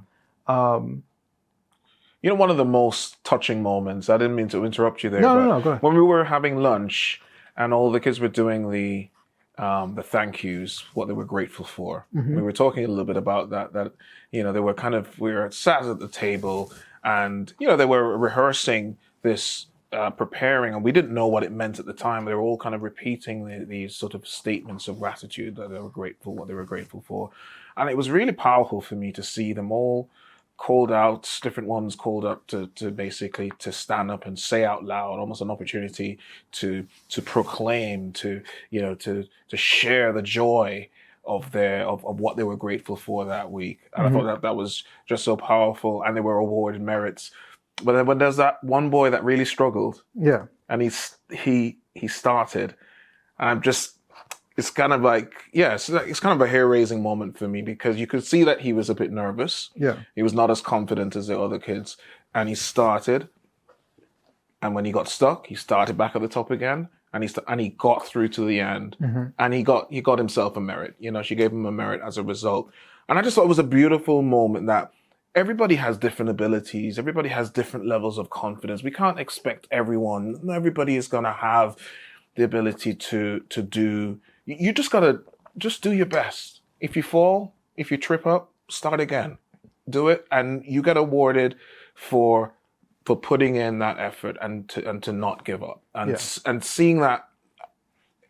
You know, one of the most touching moments, I didn't mean to interrupt you there. No, go ahead. When we were having lunch and all the kids were doing the thank yous, what they were grateful for. We were talking a little bit about that, you know, we were sat at the table, and, you know, they were rehearsing this, preparing, and we didn't know what it meant at the time. They were all kind of repeating these sort of statements of gratitude, that they were grateful, what they were grateful for. And it was really powerful for me to see them all called out, different ones called up to basically to stand up and say out loud, almost an opportunity to proclaim, to share the joy of what they were grateful for that week. And I thought that was just so powerful, and they were awarded merits. But then when there's that one boy that really struggled, and he started, and it's kind of like, it's kind of a hair-raising moment for me, because you could see that he was a bit nervous. Yeah. He was not as confident as the other kids. And he started, and when he got stuck, he started back at the top again, and he got through to the end, and he got himself a merit. You know, she gave him a merit as a result, and I just thought it was a beautiful moment that everybody has different abilities, everybody has different levels of confidence. We can't expect everybody is gonna have the ability to do. You just gotta do your best. If you fall, if you trip up, start again. Do it, and you get awarded for putting in that effort and to not give up. And seeing that,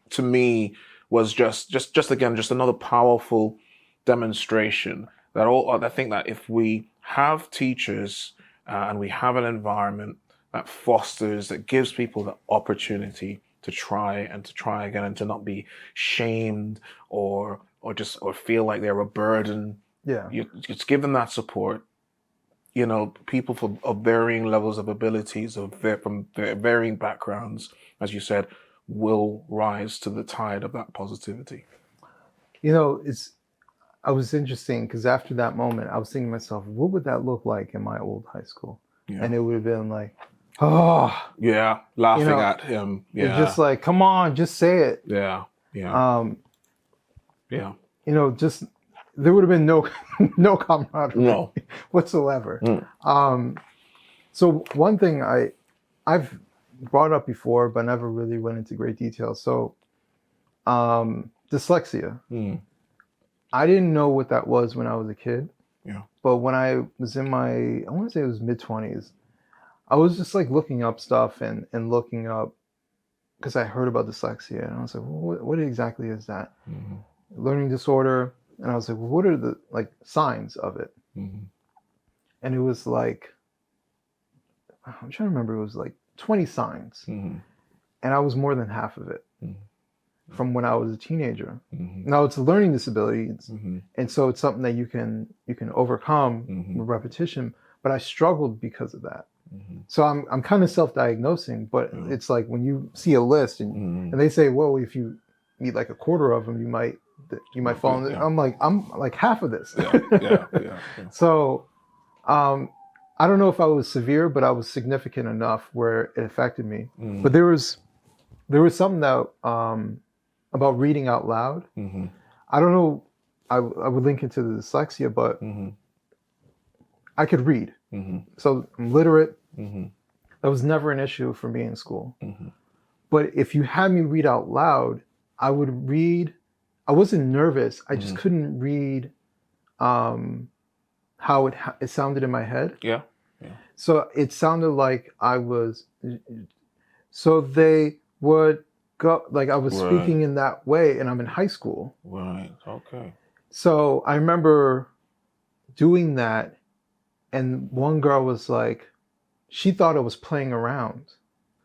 to me, was just again just another powerful demonstration that I think that if we have teachers and we have an environment that fosters, that gives people the opportunity to try again and to not be shamed or feel like they're a burden. Yeah. You just give them that support. You know, people of varying levels of abilities, from varying backgrounds, as you said, will rise to the tide of that positivity. You know, I was interesting because after that moment, I was thinking to myself, what would that look like in my old high school? Yeah. And it would have been like, oh. Yeah, laughing at him. Yeah. Just like, come on, just say it. Yeah, yeah. Yeah. You know, just, there would have been no camaraderie whatsoever. So one thing I've brought up before, but never really went into great detail. So dyslexia. I didn't know what that was when I was a kid. Yeah. But when I was in I want to say it was mid-20s, I was just like looking up stuff and looking up, because I heard about dyslexia, and I was like, well, what exactly is that? Learning disorder. And I was like, well, what are the signs of it? And it was like, I'm trying to remember, it was like 20 signs. And I was more than half of it from when I was a teenager. Now it's a learning disability, and so it's something that you can overcome with repetition. But I struggled because of that. So I'm kind of self-diagnosing, but it's like when you see a list and they say, well, if you eat like a quarter of them, you might fall in. I'm like half of this. So I don't know if I was severe, but I was significant enough where it affected me. But there was something that about reading out loud. I don't know. I would link it to the dyslexia, but I could read. So I'm literate. That was never an issue for me in school. But if you had me read out loud, I would read. I wasn't nervous. I just couldn't read how it sounded in my head. Yeah. So it sounded like I was. So they would go like I was speaking in that way, and I'm in high school. Right. Okay. So I remember doing that, and one girl was like, she thought I was playing around,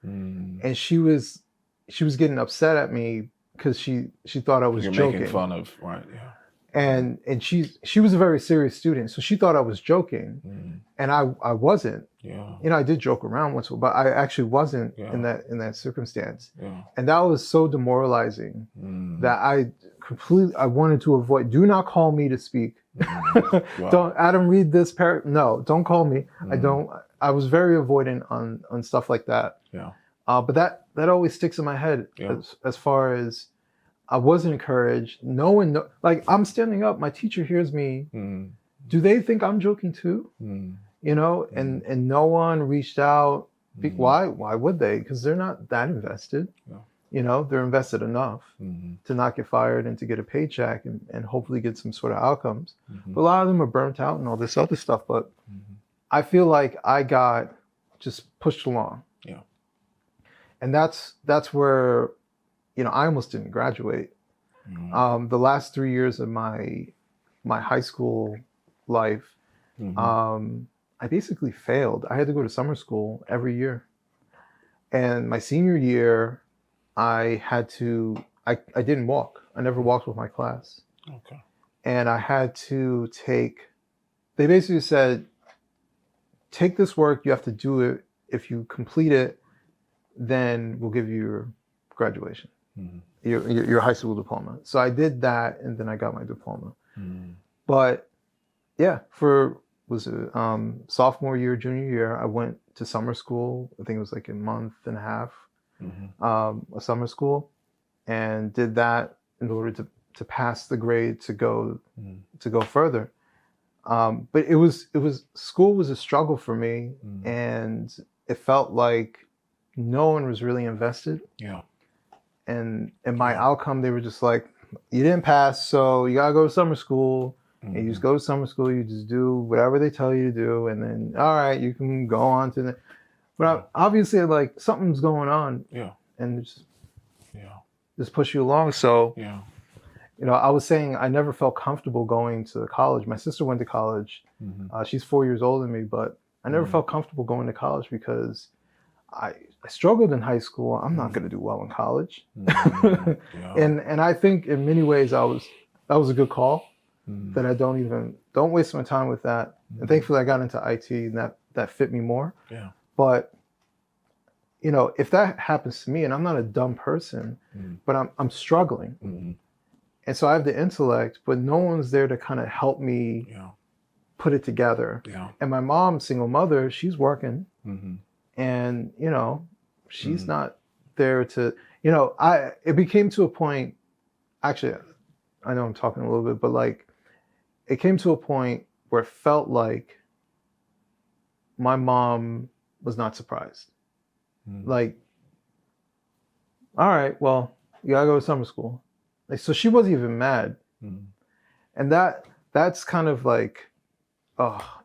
and she was getting upset at me because she thought I was joking. Making fun of, right? Yeah. And she was a very serious student, so she thought I was joking, and I wasn't. Yeah. You know, I did joke around once, but I actually wasn't in that circumstance. Yeah. And that was so demoralizing that I wanted to avoid. Do not call me to speak. Wow. Don't, Adam, read this no, don't call me. I was very avoidant on stuff like that. Yeah. But that always sticks in my head as far as I wasn't encouraged. No one, like I'm standing up, my teacher hears me. Do they think I'm joking too? You know, and no one reached out. Why would they? Because they're not that invested. Yeah. You know, they're invested enough to not get fired and to get a paycheck and hopefully get some sort of outcomes. But a lot of them are burnt out and all this other stuff. But I feel like I got just pushed along. Yeah. And that's where, you know, I almost didn't graduate. The last 3 years of my high school life, I basically failed. I had to go to summer school every year. And my senior year, I didn't walk. I never walked with my class. Okay. And I had to they basically said, take this work, you have to do it. If you complete it, then we'll give you your graduation, your high school diploma. So I did that, and then I got my diploma. But yeah, sophomore year, junior year, I went to summer school. I think it was like a month and a half. a summer school, and did that in order to pass the grade to go further. But it was school was a struggle for me, and it felt like no one was really invested. Yeah. And my outcome, they were just like, you didn't pass, so you gotta go to summer school. And you just go to summer school, you just do whatever they tell you to do, and then all right, you can go on to the. But obviously, like something's going on, and just push you along. So, I was saying I never felt comfortable going to college. My sister went to college. She's 4 years older than me, but I never felt comfortable going to college because I struggled in high school. I'm not going to do well in college, and I think in many ways that was a good call. That I don't waste my time with that. And thankfully I got into IT, and that fit me more. Yeah. But if that happens to me, and I'm not a dumb person, but I'm struggling. And so I have the intellect, but no one's there to kind of help me put it together. Yeah. And my mom, single mother, she's working, and she's not there to. It became to a point. Actually, I know I'm talking a little bit, but like, it came to a point where it felt like my mom was not surprised. Like, all right, well, you gotta go to summer school. Like, so she wasn't even mad. And that's kind of like,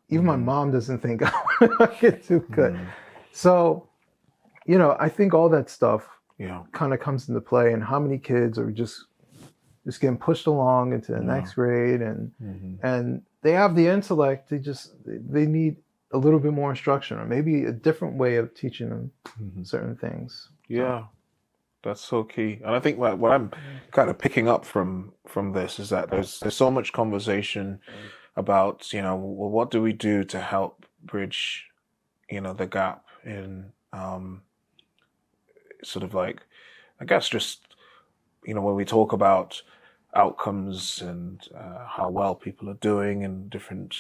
even my mom doesn't think I can do good. So, I think all that stuff kind of comes into play, and how many kids are just getting pushed along into the next grade, and they have the intellect. They need a little bit more instruction, or maybe a different way of teaching them certain things. Yeah, that's so key. And I think what I'm kind of picking up from this is that there's so much conversation about well, what do we do to help bridge the gap in sort of like, I guess just when we talk about outcomes and how well people are doing in different,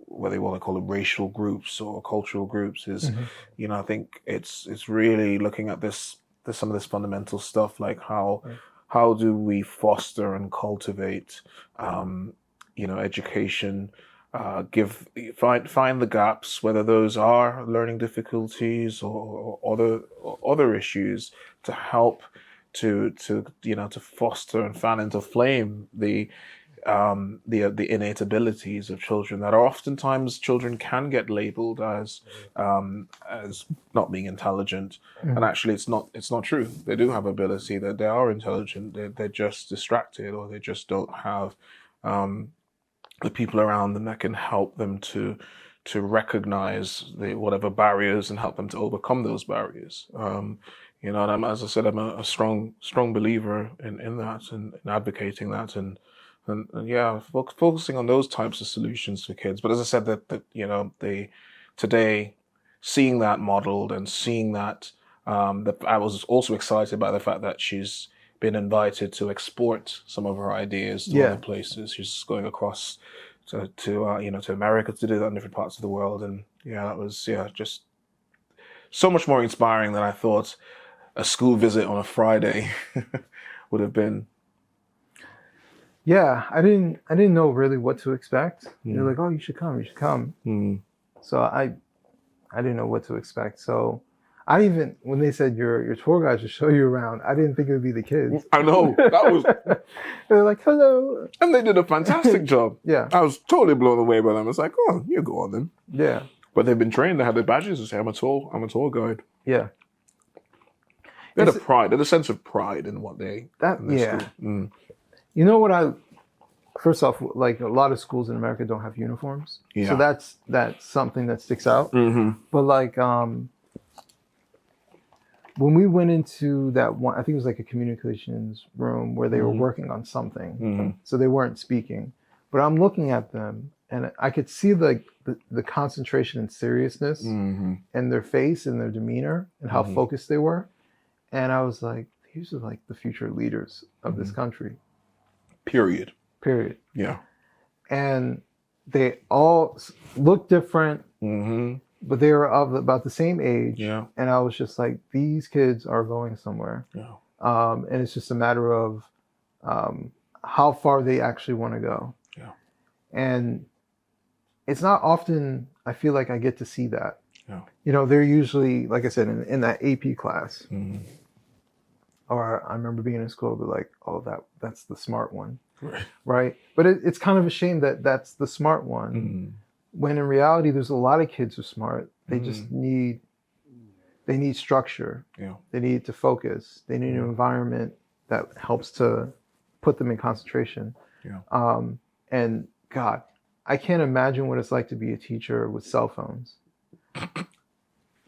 whether you want to call them racial groups or cultural groups, is I think it's really looking at some of this fundamental stuff, like how do we foster and cultivate education, find the gaps, whether those are learning difficulties or other issues, to help to foster and fan into flame the innate abilities of children that are oftentimes children can get labeled as not being intelligent, and actually it's not true. They do have ability, that they are intelligent. They're just distracted, or they just don't have the people around them that can help them to recognize whatever barriers and help them to overcome those barriers. And as I said, I'm a strong believer in that, and in advocating that, and focusing on those types of solutions for kids. But as I said, that today, seeing that modeled and seeing that I was also excited by the fact that she's been invited to export some of her ideas to other places. She's going across to America to do that in different parts of the world, and that was just so much more inspiring than I thought a school visit on a Friday would have been. Yeah, I didn't know really what to expect. They're like, "Oh, you should come." So I didn't know what to expect. So when they said your tour guide should show you around, I didn't think it would be the kids. I know, that was. They're like, "Hello," and they did a fantastic job. Yeah, I was totally blown away by them. It's like, oh, you go on then. Yeah, but they've been trained. They have their badges to say, I'm a tour guide. Yeah. They had a pride, there's a sense of pride in what they. You know what first off, like a lot of schools in America don't have uniforms. Yeah. So that's something that sticks out. But like when we went into that one, I think it was like a communications room where they were working on something. So they weren't speaking. But I'm looking at them and I could see the concentration and seriousness in their face and their demeanor and how focused they were. And I was like, these are like the future leaders of this country. Period. Yeah. And they all look different. but they were of about the same age. Yeah. And I was just like, these kids are going somewhere. Yeah. And it's just a matter of how far they actually want to go. Yeah. And it's not often I feel like I get to see that. Yeah. You know, they're usually, like I said, in that AP class. Mm. Or I remember being in school, but like, oh, that's the smart one. Right. Right. But it's kind of a shame that that's the smart one. Mm. When in reality, there's a lot of kids who are smart. They just need structure. Yeah. They need to focus. They need an environment that helps to put them in concentration. Yeah. And God, I can't imagine what it's like to be a teacher with cell phones.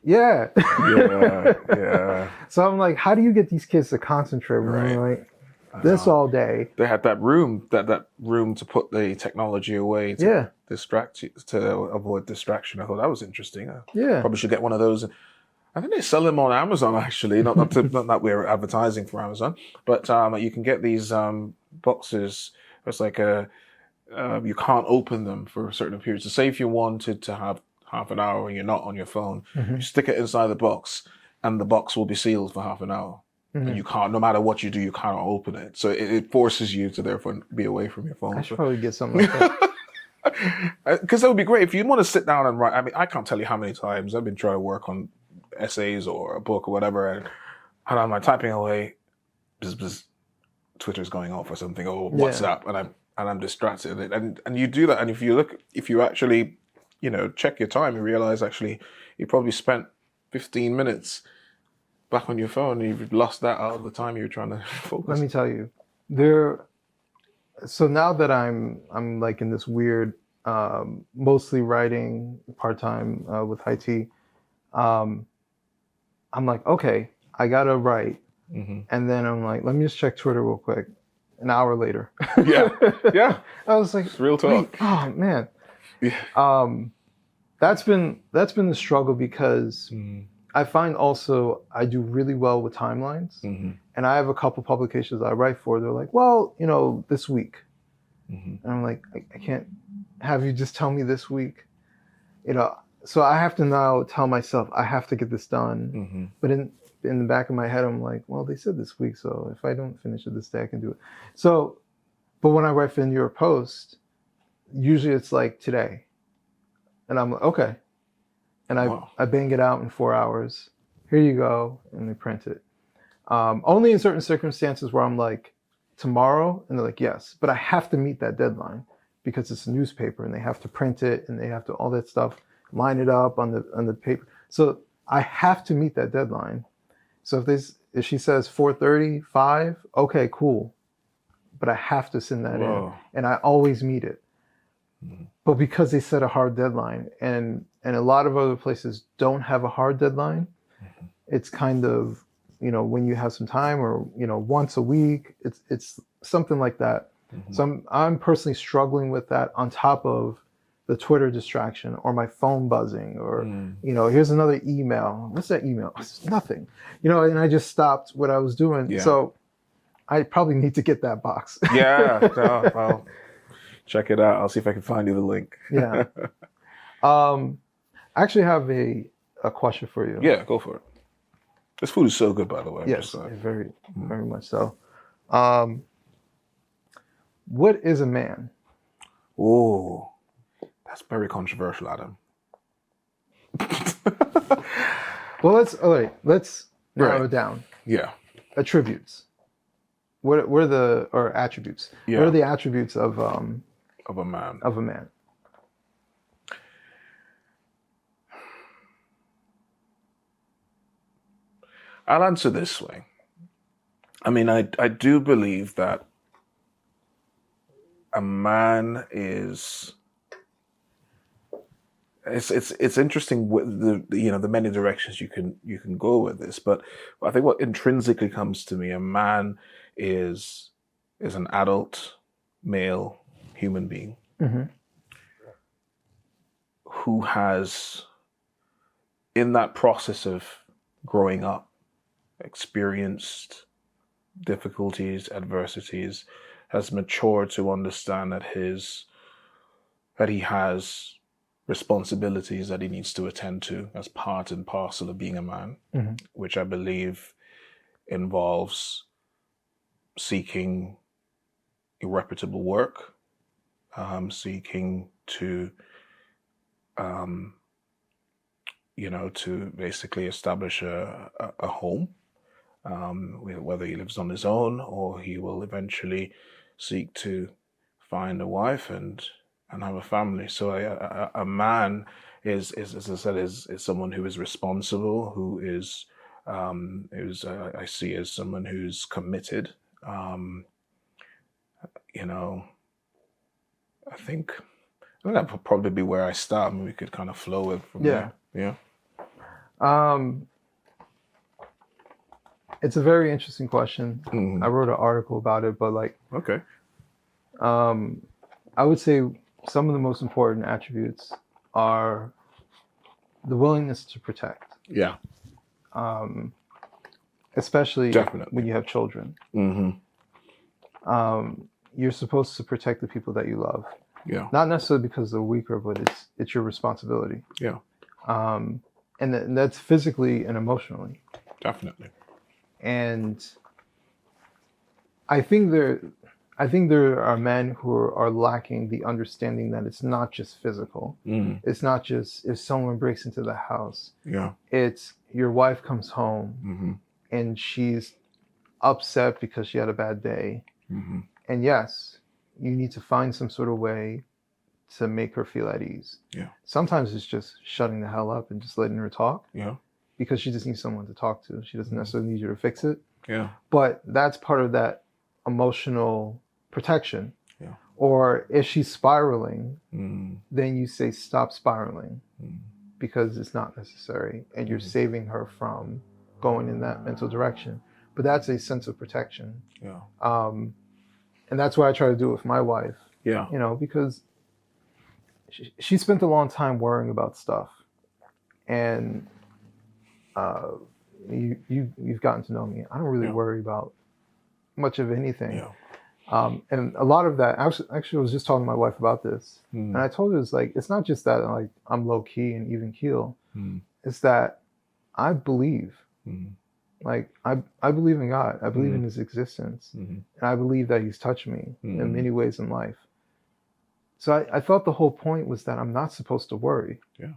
Yeah. Yeah. Yeah. So I'm like, how do you get these kids to concentrate when they're like this all day? They had that room to put the technology away to distract you, to avoid distraction. I thought that was interesting. Yeah. Probably should get one of those. I think they sell them on Amazon actually. Not that we're advertising for Amazon, but you can get these boxes. It's like you can't open them for certain periods. So say if you wanted to have half an hour and you're not on your phone, you stick it inside the box, and the box will be sealed for half an hour. And you can't, no matter what you do, you cannot open it. So it forces you to therefore be away from your phone. I should probably get something like that. Because that would be great if you want to sit down and write. I mean, I can't tell you how many times I've been trying to work on essays or a book or whatever, and I'm like typing away, Twitter's going off or something, or WhatsApp, and I'm distracted. And you do that, and if you actually, check your time, you realize actually you probably spent 15 minutes back on your phone, and you've lost that out of the time you were trying to focus. Let me tell you, so now that I'm like in this weird, mostly writing part-time with high T, I'm like, okay, I gotta write. And then I'm like, let me just check Twitter real quick. An hour later. Yeah. I was like, It's real talk. Oh man. Yeah. That's been the struggle because I find also I do really well with timelines. And I have a couple publications I write for. They're like, well, this week. And I'm like, I can't have you just tell me this week. So I have to now tell myself I have to get this done. But in the back of my head, I'm like, well, they said this week, so if I don't finish it this day, I can do it. So, but when I write for the New York Post, usually it's like today. And I'm like, okay. And I bang it out in 4 hours. Here you go. And they print it. Only in certain circumstances where I'm like, tomorrow? And they're like, yes. But I have to meet that deadline because it's a newspaper and they have to print it and they have to, all that stuff, line it up on the paper. So I have to meet that deadline. So if she says 4:30, 5, okay, cool. But I have to send that in. And I always meet it. But because they set a hard deadline and a lot of other places don't have a hard deadline, it's kind of, when you have some time or, once a week, it's something like that. So I'm personally struggling with that on top of the Twitter distraction or my phone buzzing or, here's another email. What's that email? It's nothing, and I just stopped what I was doing. Yeah. So I probably need to get that box. Yeah. Well, check it out. I'll see if I can find you the link. Yeah. I actually have a question for you. Yeah, go for it. This food is so good, by the way. Yes, very, very much so. What is a man? Oh, that's very controversial, Adam. Well, let's narrow it down. Yeah. Attributes. What are the attributes? Yeah. What are the attributes of a man? Of a man. I'll answer this way. I mean, I do believe that a man is. It's interesting with the many directions you can go with this, but I think what intrinsically comes to me, a man is an adult male human being who has, in that process of growing up, experienced difficulties, adversities, has matured to understand that he has responsibilities that he needs to attend to as part and parcel of being a man, which I believe involves seeking reputable work, seeking to, to basically establish a home, whether he lives on his own or he will eventually seek to find a wife and have a family. So a man is, as I said, is someone who is responsible, who is I see as someone who's committed. I think that would probably be where I start. I mean, we could kind of flow it from there. Yeah. It's a very interesting question. I wrote an article about it, but okay. I would say some of the most important attributes are the willingness to protect. Yeah. Especially Definitely. when you have children. You're supposed to protect the people that you love. Yeah. Not necessarily because they're weaker, but it's your responsibility. Yeah. And that's physically and emotionally. Definitely. And I think there are men who are lacking the understanding that it's not just physical. It's not just if someone breaks into the house. Yeah. It's your wife comes home and she's upset because she had a bad day. And yes, you need to find some sort of way to make her feel at ease. Yeah. Sometimes it's just shutting the hell up and just letting her talk. Yeah. Because she just needs someone to talk to. She doesn't necessarily need you to fix it. Yeah. But that's part of that emotional protection. Yeah. Or if she's spiraling, then you say stop spiraling because it's not necessary and you're saving her from going in that mental direction. But that's a sense of protection. Yeah. And that's what I try to do with my wife. Yeah. Because she spent a long time worrying about stuff. And you've gotten to know me. I don't really worry about much of anything. Yeah. And a lot of that, actually, I was just talking to my wife about this. And I told her, it's not just that I'm low key and even keel. It's that I believe. I believe in God. I believe in his existence. And I believe that he's touched me in many ways in life. So I thought the whole point was that I'm not supposed to worry. Yeah.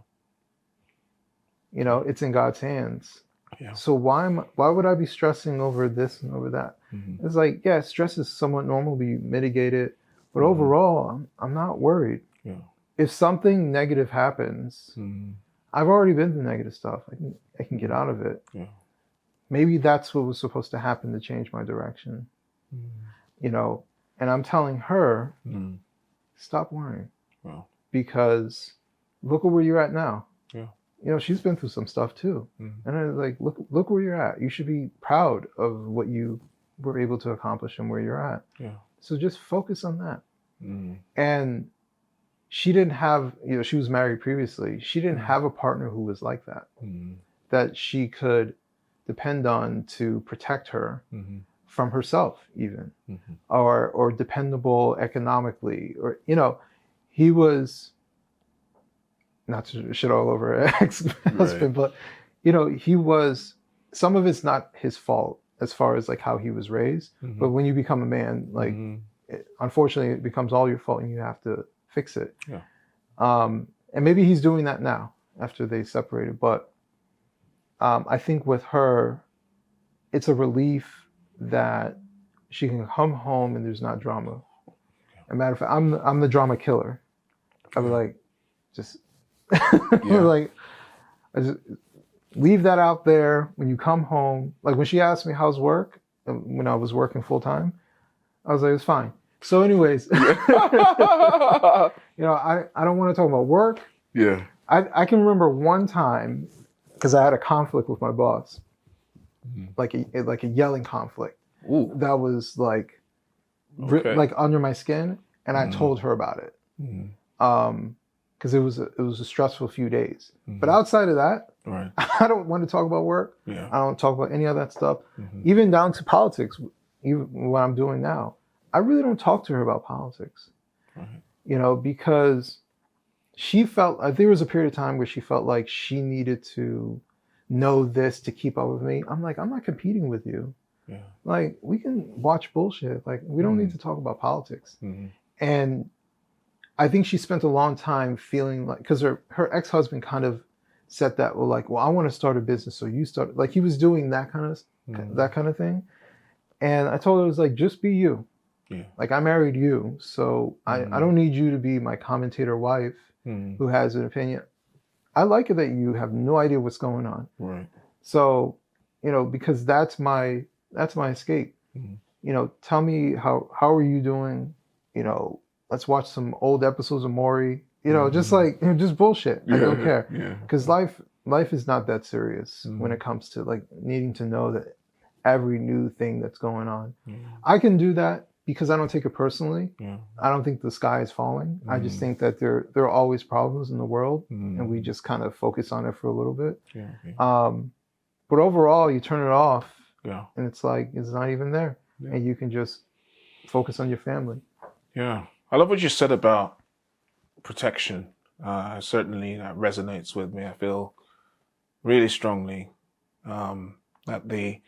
It's in God's hands. Yeah. So why would I be stressing over this and over that? It's stress is somewhat normal, be mitigated, but overall, I'm not worried. Yeah. If something negative happens, I've already been through negative stuff. I can get out of it. Yeah. Maybe that's what was supposed to happen to change my direction. And I'm telling her, stop worrying. Wow. Because look at where you're at now. Yeah. She's been through some stuff too. And I was look where you're at. You should be proud of what you were able to accomplish and where you're at. Yeah. So just focus on that. And she didn't have, she was married previously. She didn't have a partner who was like that, that she could depend on to protect her from herself even, or dependable economically, or, he was, not to shit all over her ex-husband, but, he was, some of it's not his fault as far as how he was raised, but when you become a man, unfortunately it becomes all your fault and you have to fix it. Yeah. And maybe he's doing that now after they separated, but I think with her, it's a relief that she can come home and there's not drama. As a matter of fact, I'm the drama killer. I would just I just leave that out there when you come home. When she asked me how's work, when I was working full time, I was like, it's fine. So anyways, I don't want to talk about work. Yeah. I can remember one time, because I had a conflict with my boss, like a yelling conflict. Ooh. That was under my skin, and I told her about it, because it was a stressful few days. But outside of that, right. I don't want to talk about work. Yeah. I don't talk about any of that stuff, even down to politics. Even what I'm doing now, I really don't talk to her about politics. Right. Because she felt, there was a period of time where she felt like she needed to know this to keep up with me. I'm like, I'm not competing with you. Yeah. Like, we can watch bullshit. Like, we don't need to talk about politics. And I think she spent a long time feeling like, because her ex-husband kind of said that, well, like, well, I want to start a business, so you start. Like, he was doing that kind of thing. And I told her, it was like, just be you. Yeah. Like, I married you, so I don't need you to be my commentator wife who has an opinion. I like it that you have no idea what's going on. Right. So, because that's my escape. Tell me how are you doing? Let's watch some old episodes of Maury. Just like just bullshit. I don't care. Because life is not that serious when it comes to like needing to know that every new thing that's going on. I can do that because I don't take it personally. I don't think the sky is falling. I just think that there are always problems in the world, and we just kind of focus on it for a little bit. But overall, you turn it off, and it's like it's not even there, and you can just focus on your family. Yeah, I love what you said about protection. Certainly, that resonates with me. I feel really strongly that the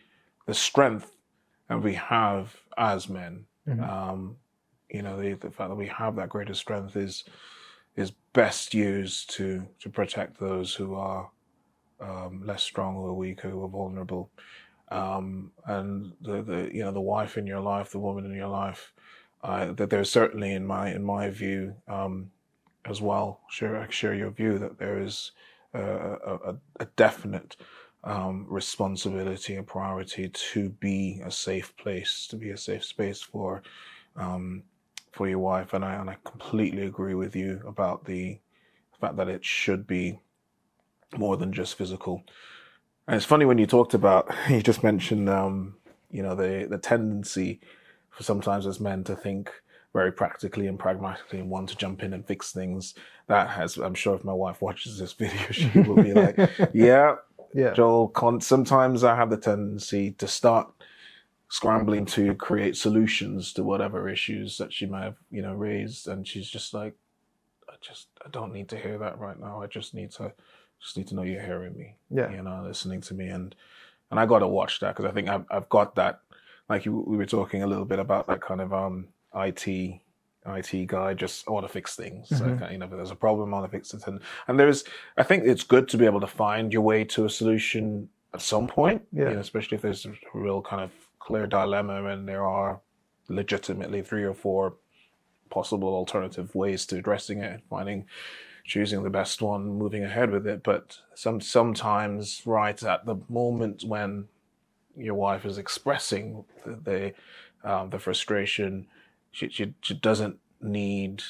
strength that we have as men, the fact that we have that greater strength is best used to protect those who are less strong or weaker or vulnerable. And the wife in your life, the woman in your life, that there's certainly in my view as well. I share your view that there is a definite responsibility and priority to be a safe place, to be a safe space for your wife, and I completely agree with you about the fact that it should be more than just physical. And it's funny when you talked about, you just mentioned the tendency for sometimes as men to think very practically and pragmatically and want to jump in and fix things. That has, I'm sure if my wife watches this video, she will be like, yeah. Joel, sometimes I have the tendency to start scrambling to create solutions to whatever issues that she might have, raised, and she's just like, I don't need to hear that right now. I just need to know you're hearing me, listening to me, and I got to watch that because I think I've got that. Like we were talking a little bit about that kind of IT guy. Just I want to fix things. So, if there's a problem, I want to fix it, and I think it's good to be able to find your way to a solution at some point. Especially if there's a real kind of clear dilemma and there are legitimately 3 or 4 possible alternative ways to addressing it, choosing the best one, moving ahead with it. But sometimes right at the moment when your wife is expressing the frustration, she doesn't need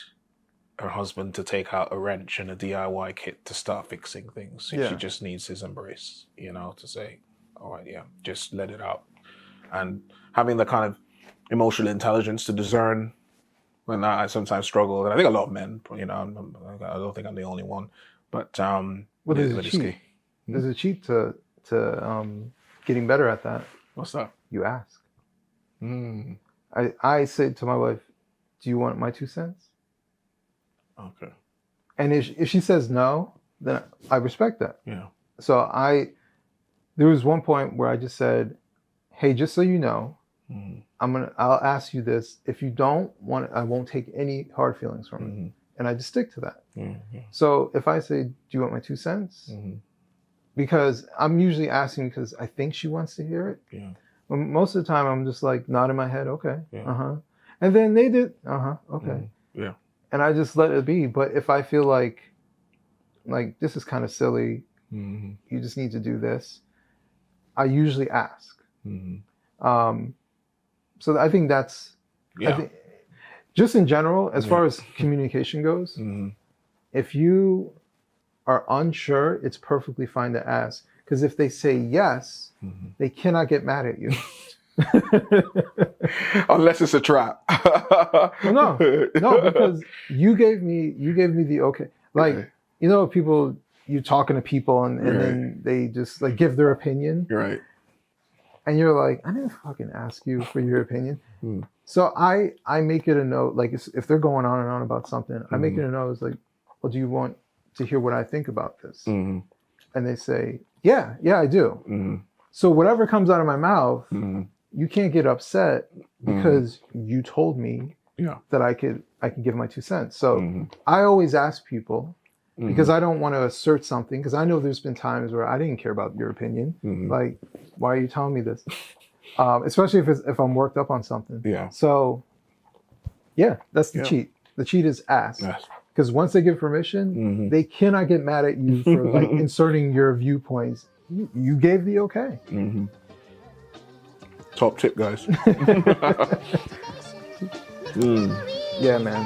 her husband to take out a wrench and a DIY kit to start fixing things. She just needs his embrace, to say, all right, just let it out. And having the kind of emotional intelligence to discern when I sometimes struggle, and I think a lot of men, I don't think I'm the only one, but there's a cheat. There's a cheat to getting better at that. What's that? You ask. I said to my wife, do you want my 2 cents? Okay. And if she says no, then I respect that. Yeah. So there was one point where I just said, hey, just so you know, I'll ask you this. If you don't want it, I won't take any hard feelings from it. And I just stick to that. So if I say, do you want my 2 cents? Because I'm usually asking because I think she wants to hear it. But most of the time I'm just like nodding my head, okay, and then they did, okay. And I just let it be. But if I feel like this is kind of silly, you just need to do this, I usually ask. So I think that's, I think, just in general, as far as communication goes, if you are unsure, it's perfectly fine to ask. Because if they say yes, they cannot get mad at you. Unless it's a trap. No, because you gave me the okay. Like, people, you're talking to people and then they just like give their opinion. Right. And you're like, I didn't fucking ask you for your opinion. So I make it a note, like if they're going on and on about something, I make it a note. It's like, well, do you want to hear what I think about this? Mm-hmm. And they say, yeah, I do. Mm-hmm. So whatever comes out of my mouth, Mm-hmm. you can't get upset because you told me Yeah. that I could give my 2 cents. So Mm-hmm. I always ask people, because I don't want to assert something, because I know there's been times where I didn't care about your opinion. Mm-hmm. Like, why are you telling me this? Especially if I'm worked up on something. Yeah. So yeah, that's the Yeah. cheat. The cheat is ask. Yes. Because once they give permission, they cannot get mad at you for like inserting your viewpoints. You gave the okay. Mm-hmm. Top tip, guys. Yeah, man.